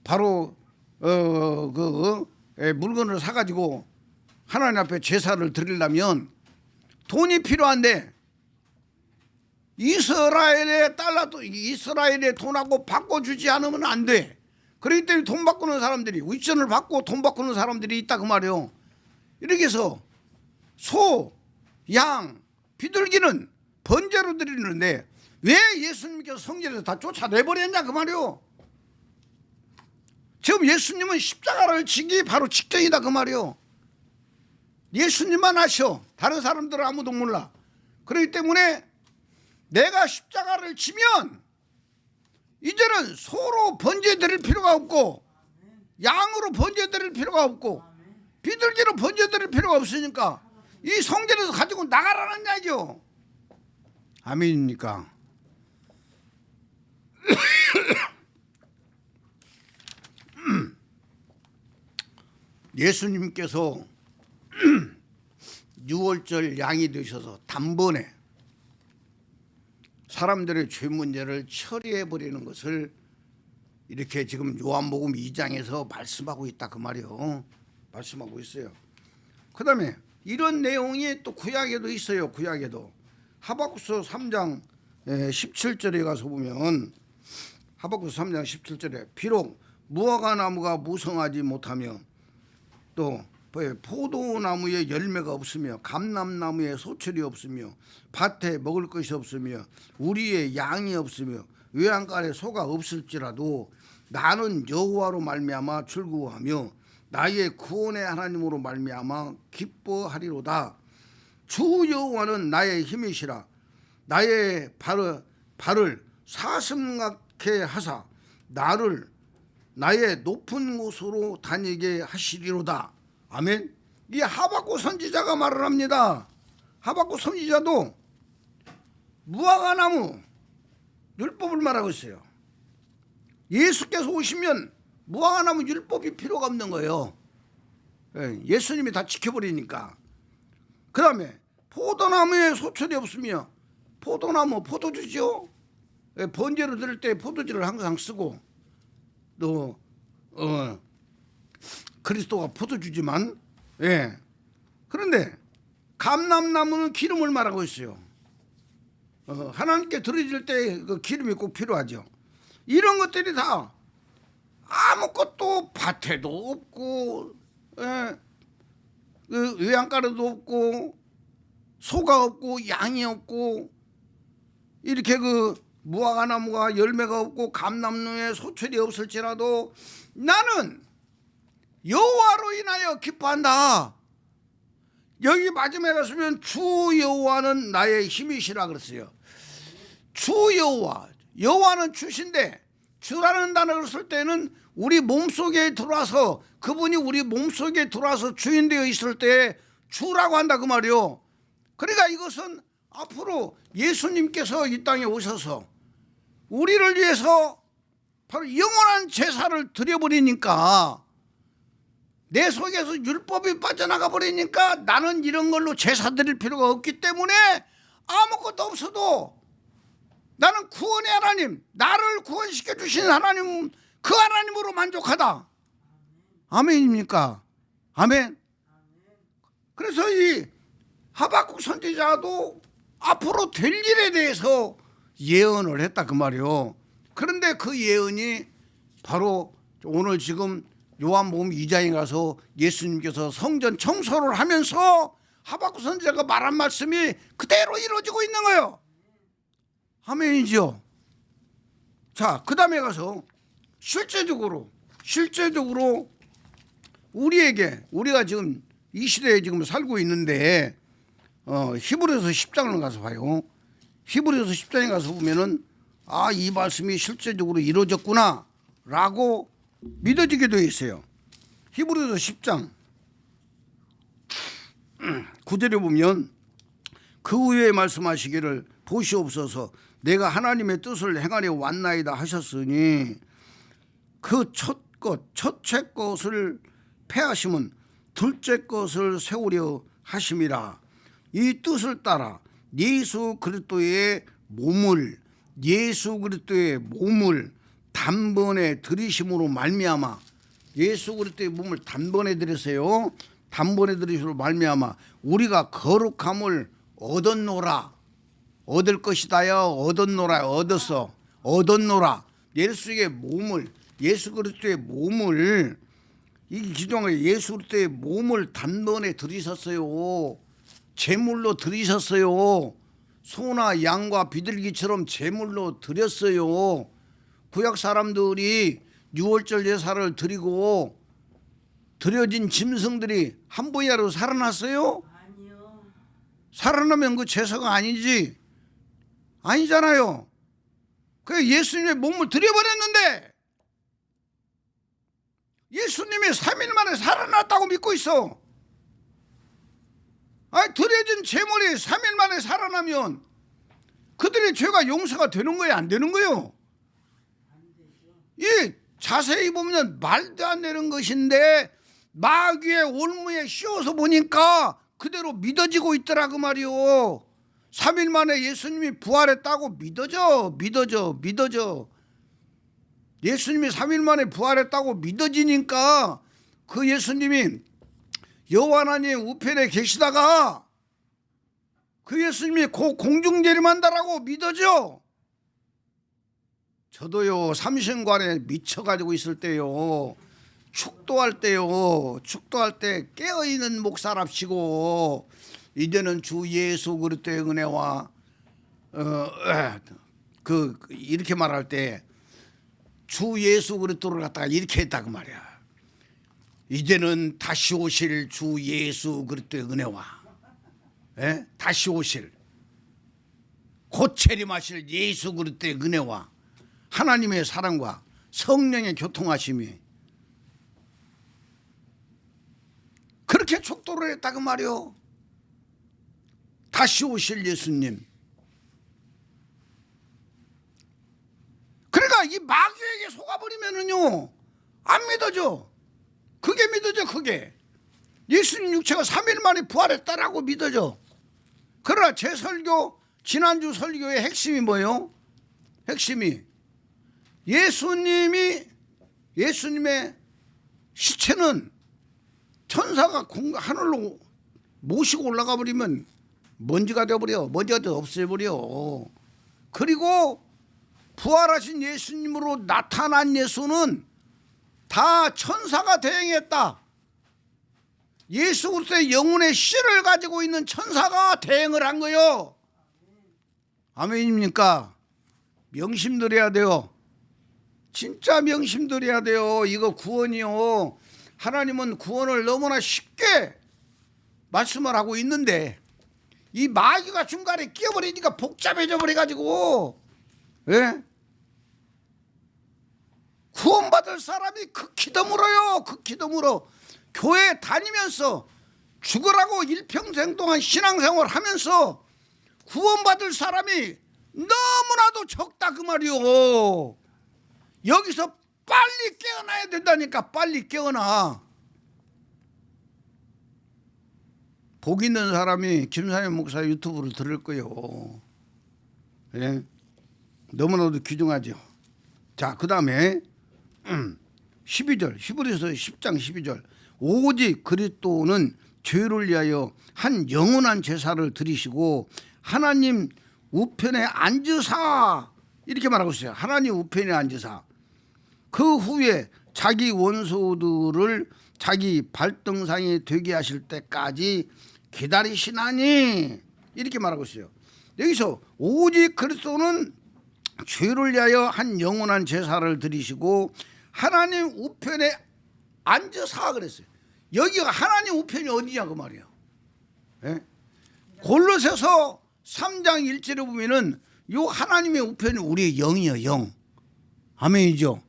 바로 물건을 사가지고 하나님 앞에 제사를 드리려면 돈이 필요한데 이스라엘의 돈하고 바꿔주지 않으면 안 돼. 그렇기 때문에 돈 바꾸는 사람들이 윗전을 받고 돈 바꾸는 사람들이 있다 그 말이에요. 이렇게 해서 소, 양, 비둘기는 번제로 드리는데 왜 예수님께서 성전에서 다 쫓아내버렸냐 그 말이에요. 지금 예수님은 십자가를 지기 바로 직전이다 그 말이에요. 예수님만 아셔. 다른 사람들은 아무도 몰라. 그렇기 때문에 내가 십자가를 지면 이제는 소로 번제 드릴 필요가 없고 양으로 번제 드릴 필요가 없고 비둘기로 번제 드릴 필요가 없으니까 이 성전에서 가지고 나가라는 이야기죠. 아멘입니까? 예수님께서 유월절 양이 되셔서 단번에 사람들의 죄 문제를 처리해 버리는 것을 이렇게 지금 요한복음 2장에서 말씀하고 있다 그 말이요. 말씀하고 있어요. 그 다음에 이런 내용이 또 구약에도 있어요. 구약에도 하박국서 3장 17절에 가서 보면 하박국서 3장 17절에 비록 무화과 나무가 무성하지 못하며 또 포도나무에 열매가 없으며 감람나무에 소출이 없으며 밭에 먹을 것이 없으며 우리의 양이 없으며 외양간에 소가 없을지라도 나는 여호와로 말미암아 즐거워하며 나의 구원의 하나님으로 말미암아 기뻐하리로다. 주 여호와는 나의 힘이시라. 나의 발을 사슴같게 하사 나를 나의 높은 곳으로 다니게 하시리로다. 아멘. 이 하박국 선지자가 말을 합니다. 하박국 선지자도 무화과나무 율법을 말하고 있어요. 예수께서 오시면 무화과나무 율법이 필요가 없는 거예요. 예수님이 다 지켜버리니까. 그 다음에 포도나무에 소출이 없으며 포도나무 포도주죠. 번제로 드릴 때 포도주를 항상 쓰고 또 그리스도가 포도주지만 그런데 감람나무는 기름을 말하고 있어요. 하나님께 드려질 때 그 기름이 꼭 필요하죠. 이런 것들이 다 아무것도 밭에도 없고 그 외양가루도 없고 소가 없고 양이 없고 이렇게 그 무화과나무가 열매가 없고 감람나무에 소철이 없을지라도 나는 여호와로 인하여 기뻐한다. 여기 마지막에 갔으면 주 여호와는 나의 힘이시라 그랬어요. 주 여호와, 여호와는 주신데 주라는 단어를 쓸 때는 우리 몸속에 들어와서 그분이 우리 몸속에 들어와서 주인 되어 있을 때 주라고 한다 그 말이요. 그러니까 이것은 앞으로 예수님께서 이 땅에 오셔서 우리를 위해서 바로 영원한 제사를 드려버리니까 내 속에서 율법이 빠져나가 버리니까 나는 이런 걸로 제사 드릴 필요가 없기 때문에 아무것도 없어도 나는 구원의 하나님, 나를 구원시켜 주신 하나님, 그 하나님으로 만족하다. 아멘입니까? 아멘. 그래서 이 하박국 선지자도 앞으로 될 일에 대해서 예언을 했다 그 말이요. 그런데 그 예언이 바로 오늘 지금 요한복음 2장에 가서 예수님께서 성전 청소를 하면서 하박국 선지자가 말한 말씀이 그대로 이루어지고 있는 거예요. 아멘이죠. 자, 그 다음에 가서 실제적으로 우리에게, 우리가 지금 이 시대에 지금 살고 있는데 히브리서 10장을 가서 봐요. 히브리서 10장에 가서 보면은 이 말씀이 실제적으로 이루어졌구나 라고 믿어지게 되어 있어요. 히브리서 10장 9절에 보면 그 후에 말씀하시기를 보시옵소서 내가 하나님의 뜻을 행하려 왔나이다 하셨으니 그 첫째 것을 패하심은 둘째 것을 세우려 하심이라. 이 뜻을 따라 예수 그리스도의 몸을 단번에 들이심으로 말미암아 예수 그리스도의 몸을 단번에 들이세요. 단번에 들이심으로 말미암아 우리가 거룩함을 얻었노라. 얻을 것이다요. 얻었노라. 예수 그리스도의 몸을 이 기존에 예수 그리스도의 몸을 단번에 들이셨어요. 제물로 들이셨어요. 소나 양과 비둘기처럼 제물로 드렸어요. 구약 사람들이 유월절 제사를 드리고 드려진 짐승들이 한 번이라도 살아났어요? 아니요. 살아나면 그 제사가 아니지. 아니잖아요. 그 예수님의 몸을 드려버렸는데 예수님이 3일 만에 살아났다고 믿고 있어. 드려진 제물이 3일 만에 살아나면 그들의 죄가 용서가 되는 거예요, 안 되는 거예요? 이 자세히 보면 말도 안 되는 것인데 마귀의 올무에 씌워서 보니까 그대로 믿어지고 있더라 그 말이요. 3일 만에 예수님이 부활했다고 믿어져. 예수님이 3일 만에 부활했다고 믿어지니까 그 예수님이 여호와 하나님 우편에 계시다가 그 예수님이 곧 공중재림한다라고 믿어져. 저도요 삼신관에 미쳐가지고 있을 때요 축도할 때 깨어있는 목사랍시고 이제는 주 예수 그리스도의 은혜와 이렇게 말할 때 주 예수 그리스도를 갖다가 이렇게 했다 그 말이야. 이제는 다시 오실 주 예수 그리스도의 은혜와 다시 오실 곧 재림하실 예수 그리스도의 은혜와 하나님의 사랑과 성령의 교통하심이 그렇게 촉도를 했다 그 말이요. 다시 오실 예수님. 그러니까 이 마귀에게 속아버리면은요 안 믿어져. 그게 믿어져. 그게 예수님 육체가 3일 만에 부활했다라고 믿어져. 그러나 제 설교 지난주 설교의 핵심이 뭐예요? 핵심이 예수님의 시체는 천사가 하늘로 모시고 올라가 버리면 먼지가 되어버려. 먼지가 되어 없애버려. 그리고 부활하신 예수님으로 나타난 예수는 다 천사가 대행했다. 예수 그리스도의 영혼의 씨를 가지고 있는 천사가 대행을 한 거요. 아멘입니까? 명심드려야 돼요. 진짜 명심드려야 돼요. 이거 구원이요. 하나님은 구원을 너무나 쉽게 말씀을 하고 있는데 이 마귀가 중간에 끼어버리니까 복잡해져 버려가지고, 예? 구원받을 사람이 극히 드물어요. 극히 드물어. 교회 다니면서 죽으라고 일평생 동안 신앙생활 하면서 구원받을 사람이 너무나도 적다 그 말이요. 여기서 빨리 깨어나야 된다니까. 빨리 깨어나. 복 있는 사람이 김상현 목사 유튜브를 들을 거예요. 예? 너무나도 귀중하죠. 자, 그 다음에 12절 히브리서 10장 12절 오직 그리스도는 죄를 위하여 한 영원한 제사를 드리시고 하나님 우편에 앉으사 이렇게 말하고 있어요. 하나님 우편에 앉으사 그 후에 자기 원수들을 자기 발등상이 되게 하실 때까지 기다리시나니 이렇게 말하고 있어요. 여기서 오직 그리스도는 죄를 위하여 한 영원한 제사를 드리시고 하나님 우편에 앉으사 그랬어요. 여기가 하나님 우편이 어디냐 그 말이에요. 예? 골로새서 3장 1절에 보면은 요 하나님의 우편이 우리의 영이에요. 영. 아멘이죠.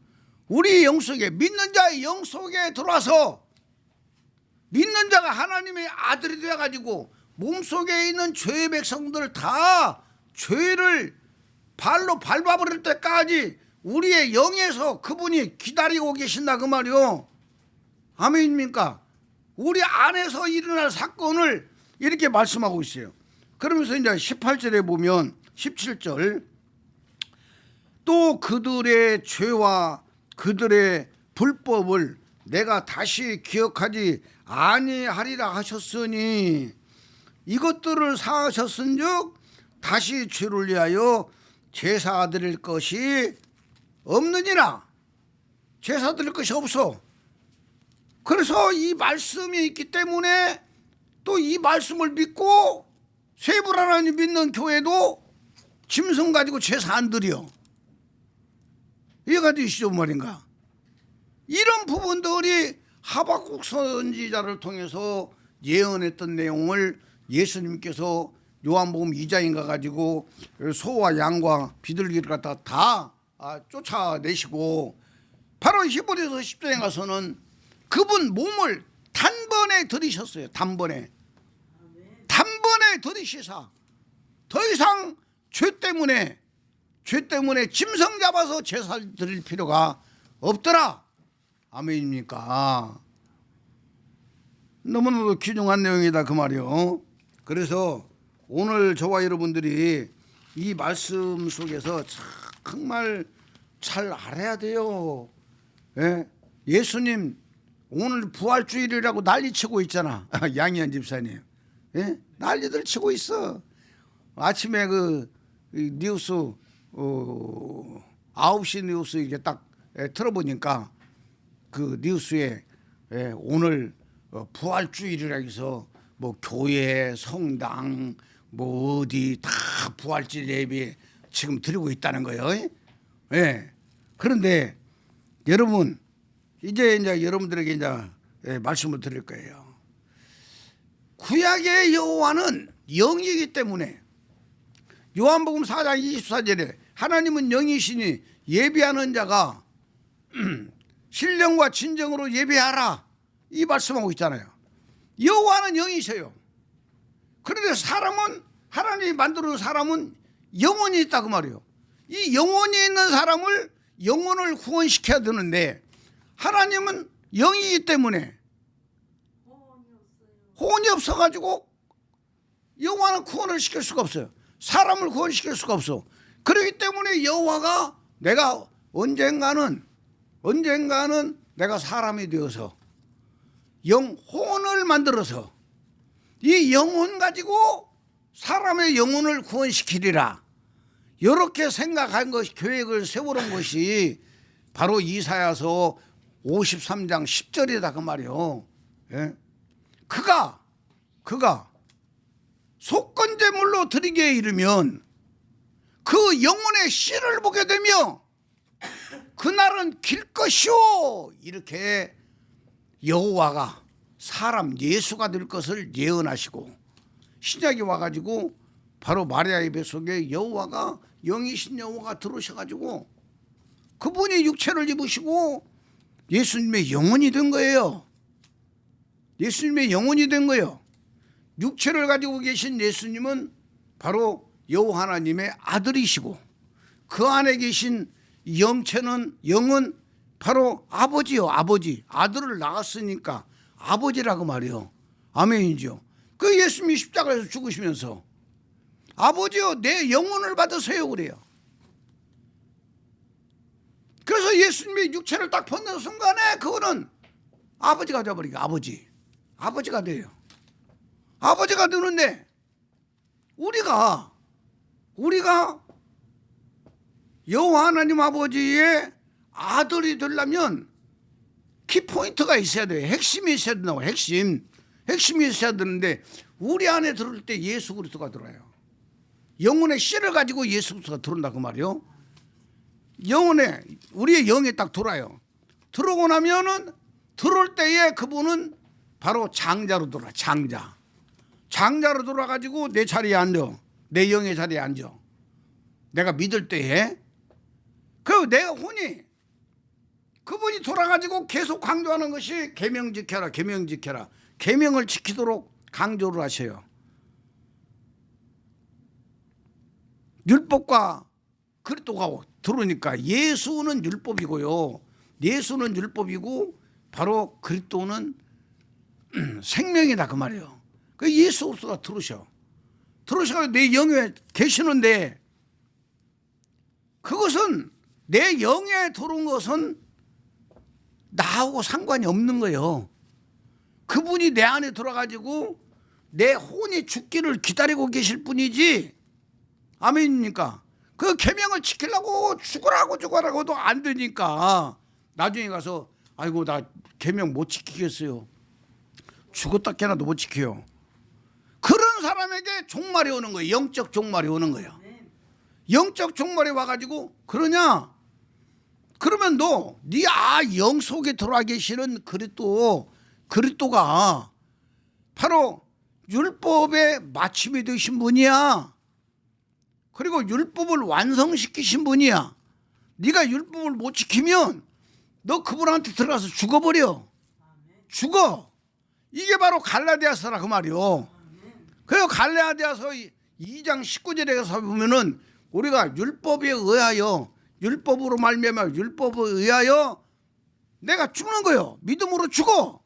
우리 영 속에 믿는 자의 영 속에 들어와서 믿는 자가 하나님의 아들이 되어가지고 몸속에 있는 죄의 백성들 다 죄를 발로 밟아버릴 때까지 우리의 영에서 그분이 기다리고 계신다 그 말이요. 아멘입니까? 우리 안에서 일어날 사건을 이렇게 말씀하고 있어요. 그러면서 이제 18절에 보면 17절 또 그들의 죄와 그들의 불법을 내가 다시 기억하지 아니하리라 하셨으니 이것들을 사하셨은즉 다시 죄를 위하여 제사 드릴 것이 없느니라. 제사 드릴 것이 없어. 그래서 이 말씀이 있기 때문에 또 이 말씀을 믿고 세불 하나님 믿는 교회도 짐승 가지고 제사 안 드려. 이해가 되시죠 말인가? 이런 부분들이 하박국 선지자를 통해서 예언했던 내용을 예수님께서 요한복음 2장인가 가지고 소와 양과 비둘기를 갖다 다 쫓아내시고 바로 히브리서 10장에 가서는 그분 몸을 단번에 들이셨어요. 단번에 들이시사 더 이상 죄 때문에 짐승 잡아서 제사 드릴 필요가 없더라. 아멘입니까? 너무나도 귀중한 내용이다 그 말이요. 그래서 오늘 저와 여러분들이 이 말씀 속에서 정말 잘 알아야 돼요. 예? 예수님 오늘 부활주일이라고 난리치고 있잖아. 양희연 집사님. 예? 난리들 치고 있어. 아침에 그 뉴스 9시 뉴스 이게 딱 틀어보니까 그 뉴스에 오늘 부활주일이라 해서 뭐 교회, 성당, 뭐 어디 다 부활절 예배 지금 드리고 있다는 거예요. 예. 그런데 여러분 이제 여러분들에게 이제 말씀을 드릴 거예요. 구약의 여호와는 영이기 때문에 요한복음 4장 24절에 하나님은 영이시니 예배하는 자가 신령과 진정으로 예배하라 이 말씀하고 있잖아요. 여호와는 영이셔요. 그런데 사람은 하나님이 만들어 사람은 영혼이 있다 그 말이에요. 이 영혼이 있는 사람을 영혼을 구원시켜야 되는데 하나님은 영이기 때문에 혼이 없어가지고 영혼은 구원을 시킬 수가 없어요. 사람을 구원시킬 수가 없어. 그렇기 때문에 여호와가 내가 언젠가는 내가 사람이 되어서 영혼을 만들어서 이 영혼 가지고 사람의 영혼을 구원시키리라. 이렇게 생각한 것이, 계획을 세우는 것이 바로 이사야서 53장 10절이다 그 말이요. 예? 그가 속건제물로 드리기에 이르면 그 영혼의 씨를 보게 되며 그날은 길 것이오. 이렇게 여호와가 사람 예수가 될 것을 예언하시고 신약이 와가지고 바로 마리아의 뱃속에 여호와가 영이신 여호와가 들어오셔가지고 그분이 육체를 입으시고 예수님의 영혼이 된 거예요. 예수님의 영혼이 된 거예요. 육체를 가지고 계신 예수님은 바로 여호와 하나님의 아들이시고 그 안에 계신 영은 바로 아버지요. 아버지. 아들을 낳았으니까 아버지라고 말이요. 아멘이죠. 그 예수님이 십자가에서 죽으시면서 아버지요 내 영혼을 받으세요 그래요. 그래서 예수님이 육체를 딱 벗는 순간에 그거는 아버지가 되어버리고 아버지가 돼요. 아버지가 되는데 우리가 여호와 하나님 아버지의 아들이 되려면 키포인트가 있어야 돼요. 핵심이 있어야 된다고. 핵심이 있어야 되는데 우리 안에 들어올 때 예수 그리스도가 들어와요. 영혼의 씨를 가지고 예수 그리스도가 들어온다 그 말이요. 우리의 영에 딱 들어와요. 들어오고 나면은 들어올 때에 그분은 바로 장자로 들어와. 장자로 들어와가지고 내 자리에 앉아. 내 영의 자리에 앉아. 내가 믿을 때에 그 내 혼이 그분이 돌아가지고 계속 강조하는 것이 계명 지켜라. 계명을 지키도록 강조를 하셔요. 율법과 그리스도가 들어오니까 예수는 율법이고요. 예수는 율법이고 바로 그리스도는 생명이다 그 말이에요. 그 예수 그리스도가 들어오셔서 내 영에 계시는데 그것은 내 영에 들어온 것은 나하고 상관이 없는 거예요. 그분이 내 안에 들어가지고 내 혼이 죽기를 기다리고 계실 뿐이지. 아멘입니까? 그 계명을 지키려고 죽으라고도 안 되니까 나중에 가서 아이고 나 계명 못 지키겠어요. 죽었다 깨나도 못 지켜요. 그런 사람에게 종말이 오는 거예요. 영적 종말이 오는 거예요. 영적 종말이 와가지고 그러냐? 그러면 네 영 속에 들어와 계시는 그리스도가 바로 율법의 마침이 되신 분이야. 그리고 율법을 완성시키신 분이야. 네가 율법을 못 지키면 너 그분한테 들어가서 죽어버려. 죽어. 이게 바로 갈라디아서라 그 말이요. 그래서 갈라디아서 2장 19절에 가서 보면은 우리가 율법에 의하여 율법으로 말미암아 율법에 의하여 내가 죽는 거예요. 믿음으로 죽어.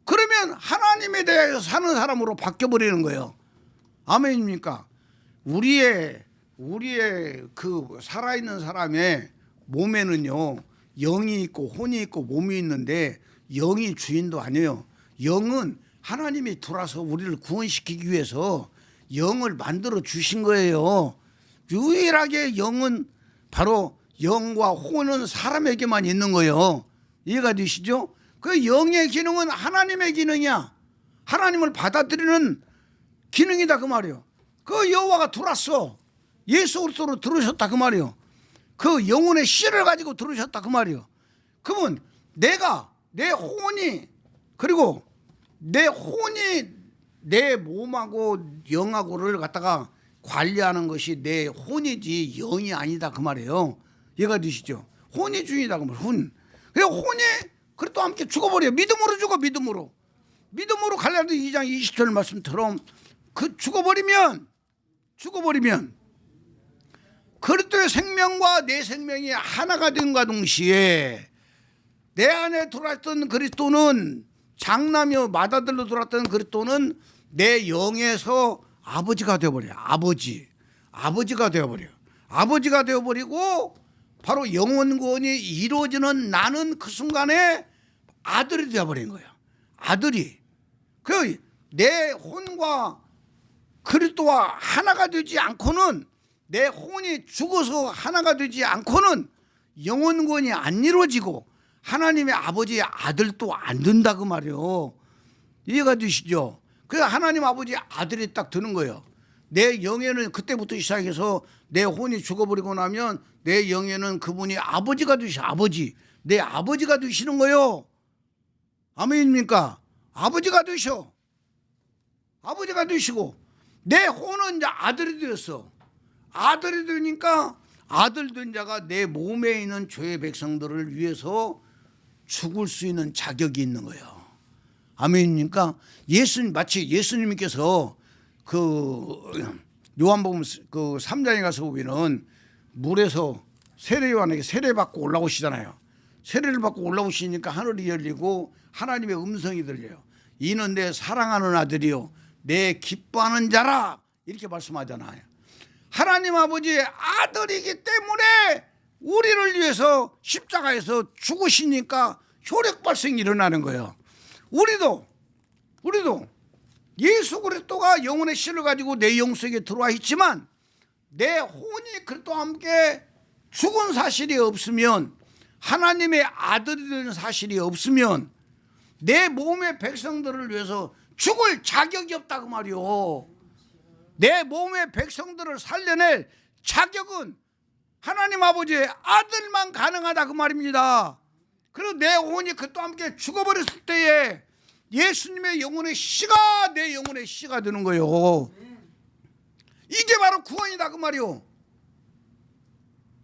그러면 하나님에 대해서 사는 사람으로 바뀌어버리는 거예요. 아멘입니까? 우리의 그 살아있는 사람의 몸에는요 영이 있고 혼이 있고 몸이 있는데 영이 주인도 아니에요. 영은 하나님이 들어와서 우리를 구원시키기 위해서 영을 만들어 주신 거예요. 유일하게 영은 바로 영과 혼은 사람에게만 있는 거예요. 이해가 되시죠? 그 영의 기능은 하나님의 기능이야. 하나님을 받아들이는 기능이다 그 말이에요. 그 여호와가 들어왔어. 예수 그리스도로 들어오셨다 그 말이에요. 그 영혼의 씨를 가지고 들어오셨다 그 말이에요. 그러면 내 혼이 그리고 내 혼이 내 몸하고 영하고를 갖다가 관리하는 것이 내 혼이지 영이 아니다 그 말이에요. 이해가 되시죠? 혼이 주인이다 그 말이에요. 그래서 혼이 그리스도와 함께 죽어버려. 믿음으로 죽어. 믿음으로 갈라디아 2장 20절 말씀처럼 그 죽어버리면 그리스도의 생명과 내 생명이 하나가 된과 동시에 내 안에 들어왔던 그리스도는 장남이요 맏아들로 들어왔던 그리스도는 내 영에서 아버지가 되어버려요. 아버지가 되어버려요. 아버지가 되어버리고 바로 영원 구원이 이루어지는 나는 그 순간에 아들이 되어버린 거예요. 아들이. 그 내 혼과 그리스도와 하나가 되지 않고는, 내 혼이 죽어서 하나가 되지 않고는 영원 구원이 안 이루어지고 하나님의 아버지의 아들도 안 된다 그 말이에요. 이해가 되시죠? 그래서 하나님 아버지의 아들이 딱 드는 거예요. 내 영에는 그때부터 시작해서 내 혼이 죽어버리고 나면 내 영에는 그분이 아버지가 되시, 아버지, 내 아버지가 되시는 거예요. 아멘입니까? 아버지가 되셔. 아버지가 되시고 내 혼은 이제 아들이 되었어. 아들이 되니까 아들 된 자가 내 몸에 있는 죄의 백성들을 위해서 죽을 수 있는 자격이 있는 거예요. 아멘입니까? 예수님, 마치 예수님께서 그 요한복음 그 3장에 가서 보면은 물에서 세례요한에게 세례받고 올라오시잖아요. 세례를 받고 올라오시니까 하늘이 열리고 하나님의 음성이 들려요. 이는 내 사랑하는 아들이요 내 기뻐하는 자라, 이렇게 말씀하잖아요. 하나님 아버지의 아들이기 때문에 우리를 위해서 십자가에서 죽으시니까 효력 발생이 일어나는 거예요. 우리도 예수 그리스도가 영혼의 씨를 가지고 내 영 속에 들어와 있지만 내 혼이 그리스도와 함께 죽은 사실이 없으면, 하나님의 아들이 된 사실이 없으면 내 몸의 백성들을 위해서 죽을 자격이 없다 그 말이요. 내 몸의 백성들을 살려낼 자격은 하나님 아버지의 아들만 가능하다 그 말입니다. 그리고 내 혼이 그것도 함께 죽어버렸을 때에 예수님의 영혼의 씨가 내 영혼의 씨가 되는 거예요. 이게 바로 구원이다 그 말이요.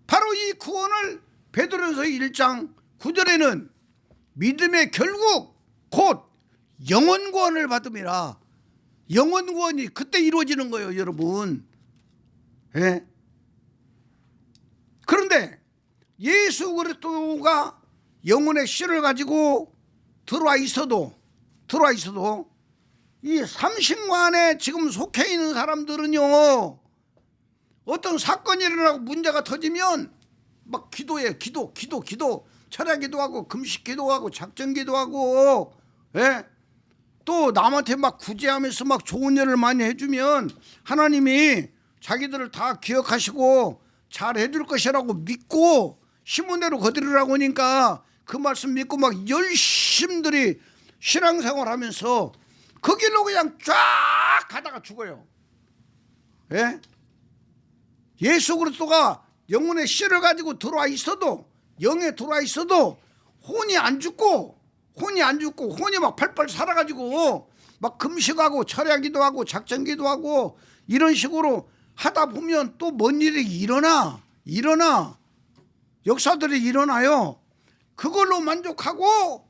바로 이 구원을 베드로전서 1장 9절에는 믿음의 결국 곧 영원 구원을 받음이라. 영원 구원이 그때 이루어지는 거예요 여러분. 예? 그런데 예수 그리스도가 영혼의 씨를 가지고 들어와 있어도 이 삼신관에 지금 속해 있는 사람들은요, 어떤 사건이 일어나고 문제가 터지면 막 기도해. 기도 철야 기도하고 금식 기도하고 작전 기도하고, 예? 또 남한테 막 구제하면서 막 좋은 일을 많이 해주면 하나님이 자기들을 다 기억하시고 잘 해줄 것이라고 믿고 힘은 대로 거두려고 하니까 그 말씀 믿고 막 열심들이 신앙생활 하면서 그 길로 그냥 쫙 가다가 죽어요. 예? 예수 그리스도가 영혼의 씨를 가지고 들어와 있어도, 영에 들어와 있어도 혼이 안 죽고 혼이 막 팔팔 살아가지고 막 금식하고 철야기도 하고 작전기도 하고 이런 식으로 하다 보면 또 뭔 일이 일어나 역사들이 일어나요. 그걸로 만족하고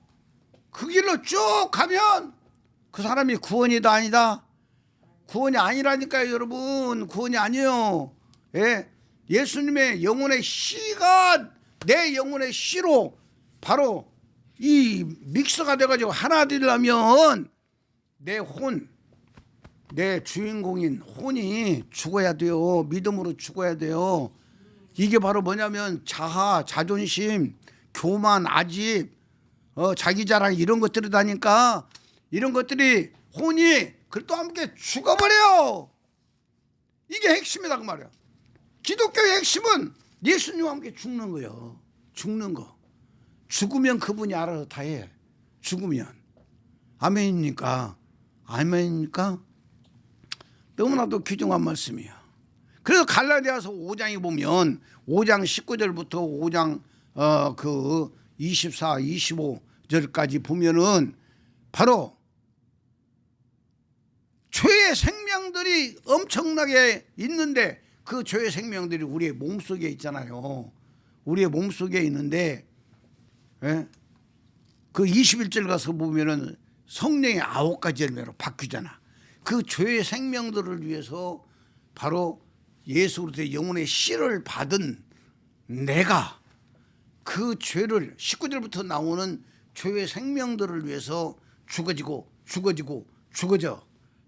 그 길로 쭉 가면 그 사람이 구원이다 아니다? 구원이 아니라니까요 여러분. 구원이 아니에요. 예? 예수님의 영혼의 씨가 내 영혼의 씨로 바로 이 믹서가 돼가지고 하나 되려면 내 혼, 내 주인공인 혼이 죽어야 돼요. 믿음으로 죽어야 돼요. 이게 바로 뭐냐면 자아, 자존심, 교만, 아집, 자기 자랑 이런 것들이다니까. 이런 것들이 혼이 그리스도와 함께 죽어버려요. 이게 핵심이다 그 말이야. 기독교의 핵심은 예수님과 함께 죽는 거예요. 죽는 거. 죽으면 그분이 알아서 다 해. 죽으면. 아멘입니까? 아멘입니까? 너무나도 귀중한 말씀이에요. 그래서 갈라디아서 5장에 보면 5장 19절부터 5장 그 24, 25절까지 보면은 바로 죄의 생명들이 엄청나게 있는데 그 죄의 생명들이 우리의 몸속에 있잖아요. 우리의 몸속에 있는데, 예? 그 21절 가서 보면은 성령의 9가지 열매로 바뀌잖아. 그 죄의 생명들을 위해서 바로 예수 그리스도의 영혼의 씨를 받은 내가 그 죄를 19절부터 나오는 죄의 생명들을 위해서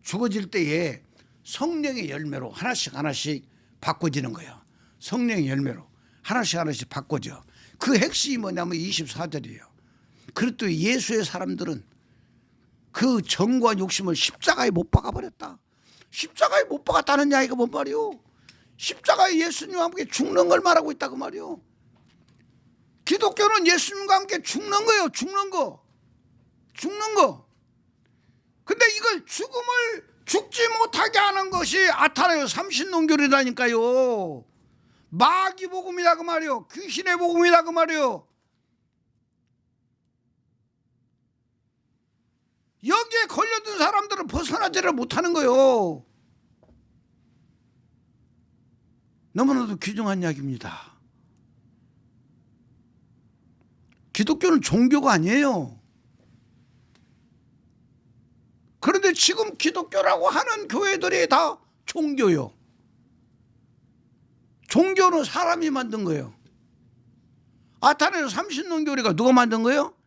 죽어질 때에 성령의 열매로 하나씩 바꿔지는 거예요. 성령의 열매로 하나씩 하나씩 바꿔져. 그 핵심이 뭐냐면 24절이에요. 그래도 예수의 사람들은 그 정과 욕심을 십자가에 못 박아버렸다. 십자가에 못 박았다는 이야기가 뭔 말이요? 십자가에 예수님과 함께 죽는 걸 말하고 있다 그 말이요. 기독교는 예수님과 함께 죽는 거예요. 죽는 거. 근데 이걸 죽지 못하게 하는 것이 아타나요 삼신론교리라니까요. 마귀 복음이다 그 말이요. 귀신의 복음이다 그 말이요. 여기에 걸려든 사람들은 벗어나지를 못하는 거예요. 너무나도 귀중한 이야기입니다. 기독교는 종교가 아니에요. 그런데 지금 기독교라고 하는 교회들이 다 종교요. 종교는 사람이 만든 거예요. 아타나의 삼신론교리가 누가 만든 거예요?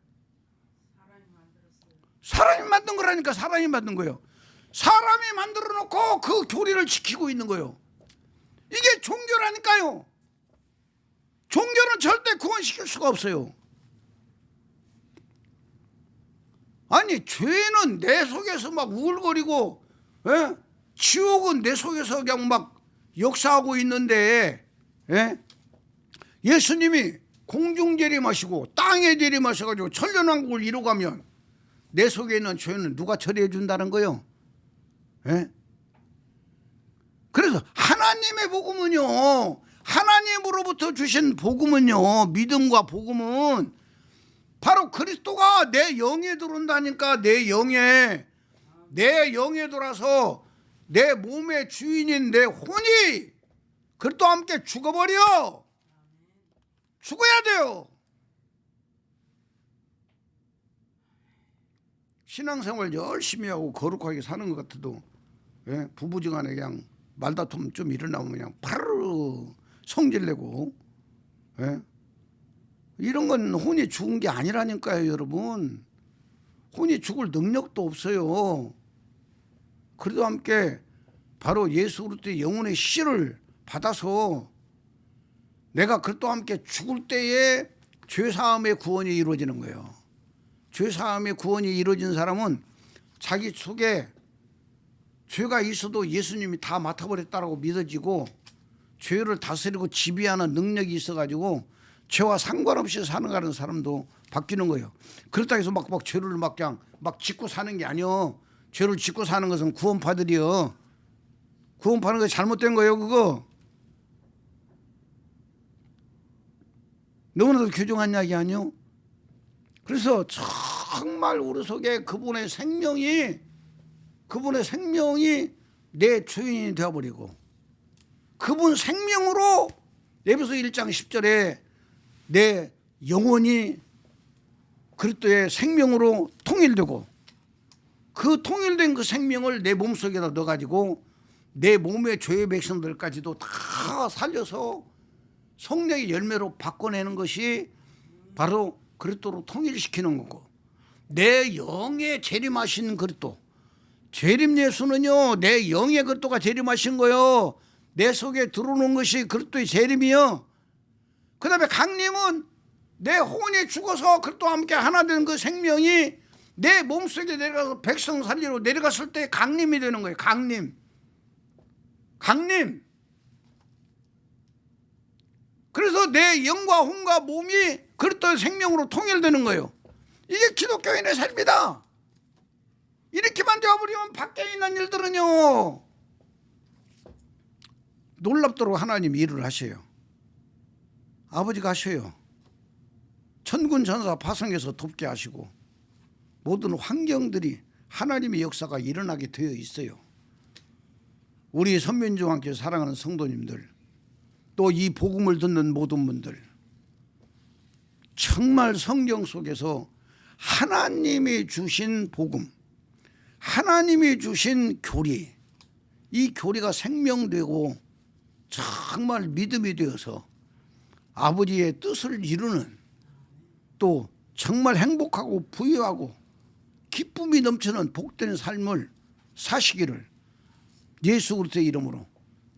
사람이 만든 거라니까. 사람이 만든 거예요. 사람이 만들어 놓고 그 교리를 지키고 있는 거예요. 이게 종교라니까요. 종교는 절대 구원시킬 수가 없어요. 아니 죄는 내 속에서 막 우울거리고 지옥은 내 속에서 그냥 막 역사하고 있는데 예수님이 공중 재림하시고 땅에 재림하셔가지고 천년왕국을 이루가면 내 속에 있는 죄는 누가 처리해 준다는 거예요? 그래서 하나님의 복음은요, 하나님으로부터 주신 복음은요, 믿음과 복음은 바로 그리스도가 내 영에 들어온다니까. 내 영에 들어와서 내 몸의 주인인 내 혼이 그리스도와 함께 죽어야 돼요. 신앙생활 열심히 하고 거룩하게 사는 것 같아도 부부지간에 그냥 말다툼 좀 일어나면 그냥 바로 성질내고 이런 건 혼이 죽은 게 아니라니까요, 여러분. 혼이 죽을 능력도 없어요. 그래도 함께 바로 예수 그리스도의 영혼의 씨를 받아서 내가 그리스도와 함께 죽을 때에 죄사함의 구원이 이루어지는 거예요. 죄사함의 구원이 이루어진 사람은 자기 속에 죄가 있어도 예수님이 다 맡아버렸다라고 믿어지고 죄를 다스리고 지배하는 능력이 있어가지고 죄와 상관없이 살아가는 사람도 바뀌는 거예요. 그렇다 해서 막 죄를 막 그냥 막 짓고 사는 게 아니요. 죄를 짓고 사는 것은 구원파들이요. 구원파는 거 잘못된 거예요, 그거. 너무나도 귀중한 이야기 아니요? 그래서 정말 우리 속에 그분의 생명이 내 주인이 되어버리고 그분 생명으로 에베소 1장 10절에 내 영혼이 그리스도의 생명으로 통일되고 그 통일된 그 생명을 내 몸속에다 넣어가지고 내 몸의 죄의 백성들까지도 다 살려서 성령의 열매로 바꿔내는 것이 바로 그리스도로 통일시키는 거고, 내 영에 재림하신 그리스도, 재림 예수는요 내 영의 그리스도가 재림하신 거요. 내 속에 들어오는 것이 그리스도의 재림이요. 그 다음에 강림은 내 혼이 죽어서 그리스도와 함께 하나 되는 그 생명이 내 몸속에 내려가서 백성 살리러 내려갔을 때 강림이 되는 거예요. 강림. 그래서 내 영과 혼과 몸이 그리스도의 생명으로 통일되는 거예요. 이게 기독교인의 삶이다. 이렇게만 되어버리면 밖에 있는 일들은요 놀랍도록 하나님 일을 하셔요. 아버지가 하셔요. 천군 천사 파송해서 돕게 하시고 모든 환경들이 하나님의 역사가 일어나게 되어 있어요. 우리 선민주와 함께 사랑하는 성도님들, 또 이 복음을 듣는 모든 분들, 정말 성경 속에서 하나님이 주신 복음, 하나님이 주신 교리, 이 교리가 생명되고 정말 믿음이 되어서 아버지의 뜻을 이루는, 또 정말 행복하고 부유하고 기쁨이 넘치는 복된 삶을 사시기를 예수 그리스도의 이름으로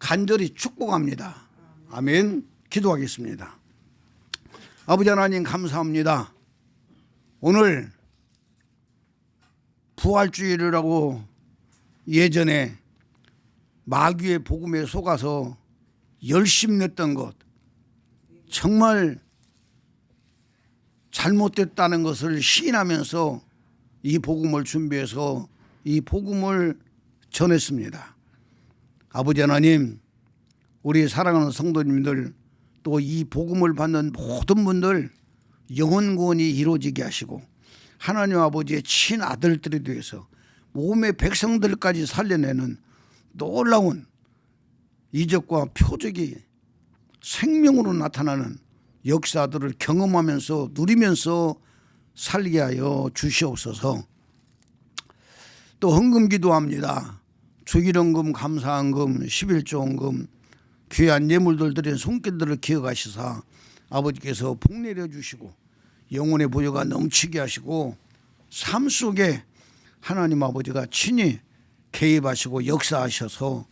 간절히 축복합니다. 아멘. 기도하겠습니다. 아버지 하나님 감사합니다. 오늘 부활주일이라고 예전에 마귀의 복음에 속아서 열심냈던 것 정말 잘못됐다는 것을 시인하면서 이 복음을 준비해서 이 복음을 전했습니다. 아버지 하나님, 우리 사랑하는 성도님들 또 이 복음을 받는 모든 분들 영혼 구원이 이루어지게 하시고 하나님 아버지의 친아들들에 대해서 몸의 백성들까지 살려내는 놀라운 이적과 표적이 생명으로 나타나는 역사들을 경험하면서 누리면서 살게 하여 주시옵소서. 또 헌금 기도합니다. 주일헌금, 감사헌금, 11조 헌금, 귀한 예물들 드린 손길들을 기억하시사 아버지께서 복내려 주시고 영혼의 부여가 넘치게 하시고 삶 속에 하나님 아버지가 친히 개입하시고 역사하셔서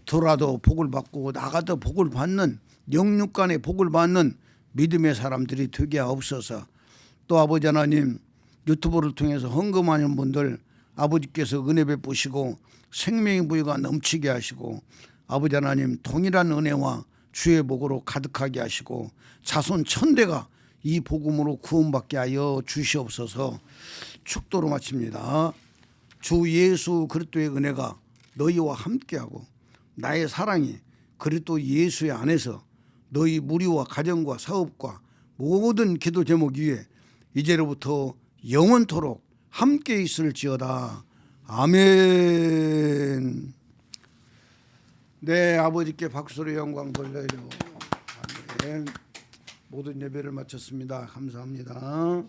돌아도 복을 받고 나가도 복을 받는 영육간의 복을 받는 믿음의 사람들이 되게 하옵소서. 또 아버지 하나님, 유튜브를 통해서 헌금하는 분들 아버지께서 은혜 베푸시고 생명의 부여가 넘치게 하시고 아버지 하나님 동일한 은혜와 주의 복으로 가득하게 하시고 자손 천대가 이 복음으로 구원받게 하여 주시옵소서. 축도로 마칩니다. 주 예수 그리스도의 은혜가 너희와 함께하고 나의 사랑이 그리스도 예수의 안에서 너희 무리와 가정과 사업과 모든 기도 제목 위에 이제로부터 영원토록 함께 있을지어다. 아멘. 네, 아버지께 박수로 영광 돌려요. 아멘. 모든 예배를 마쳤습니다. 감사합니다.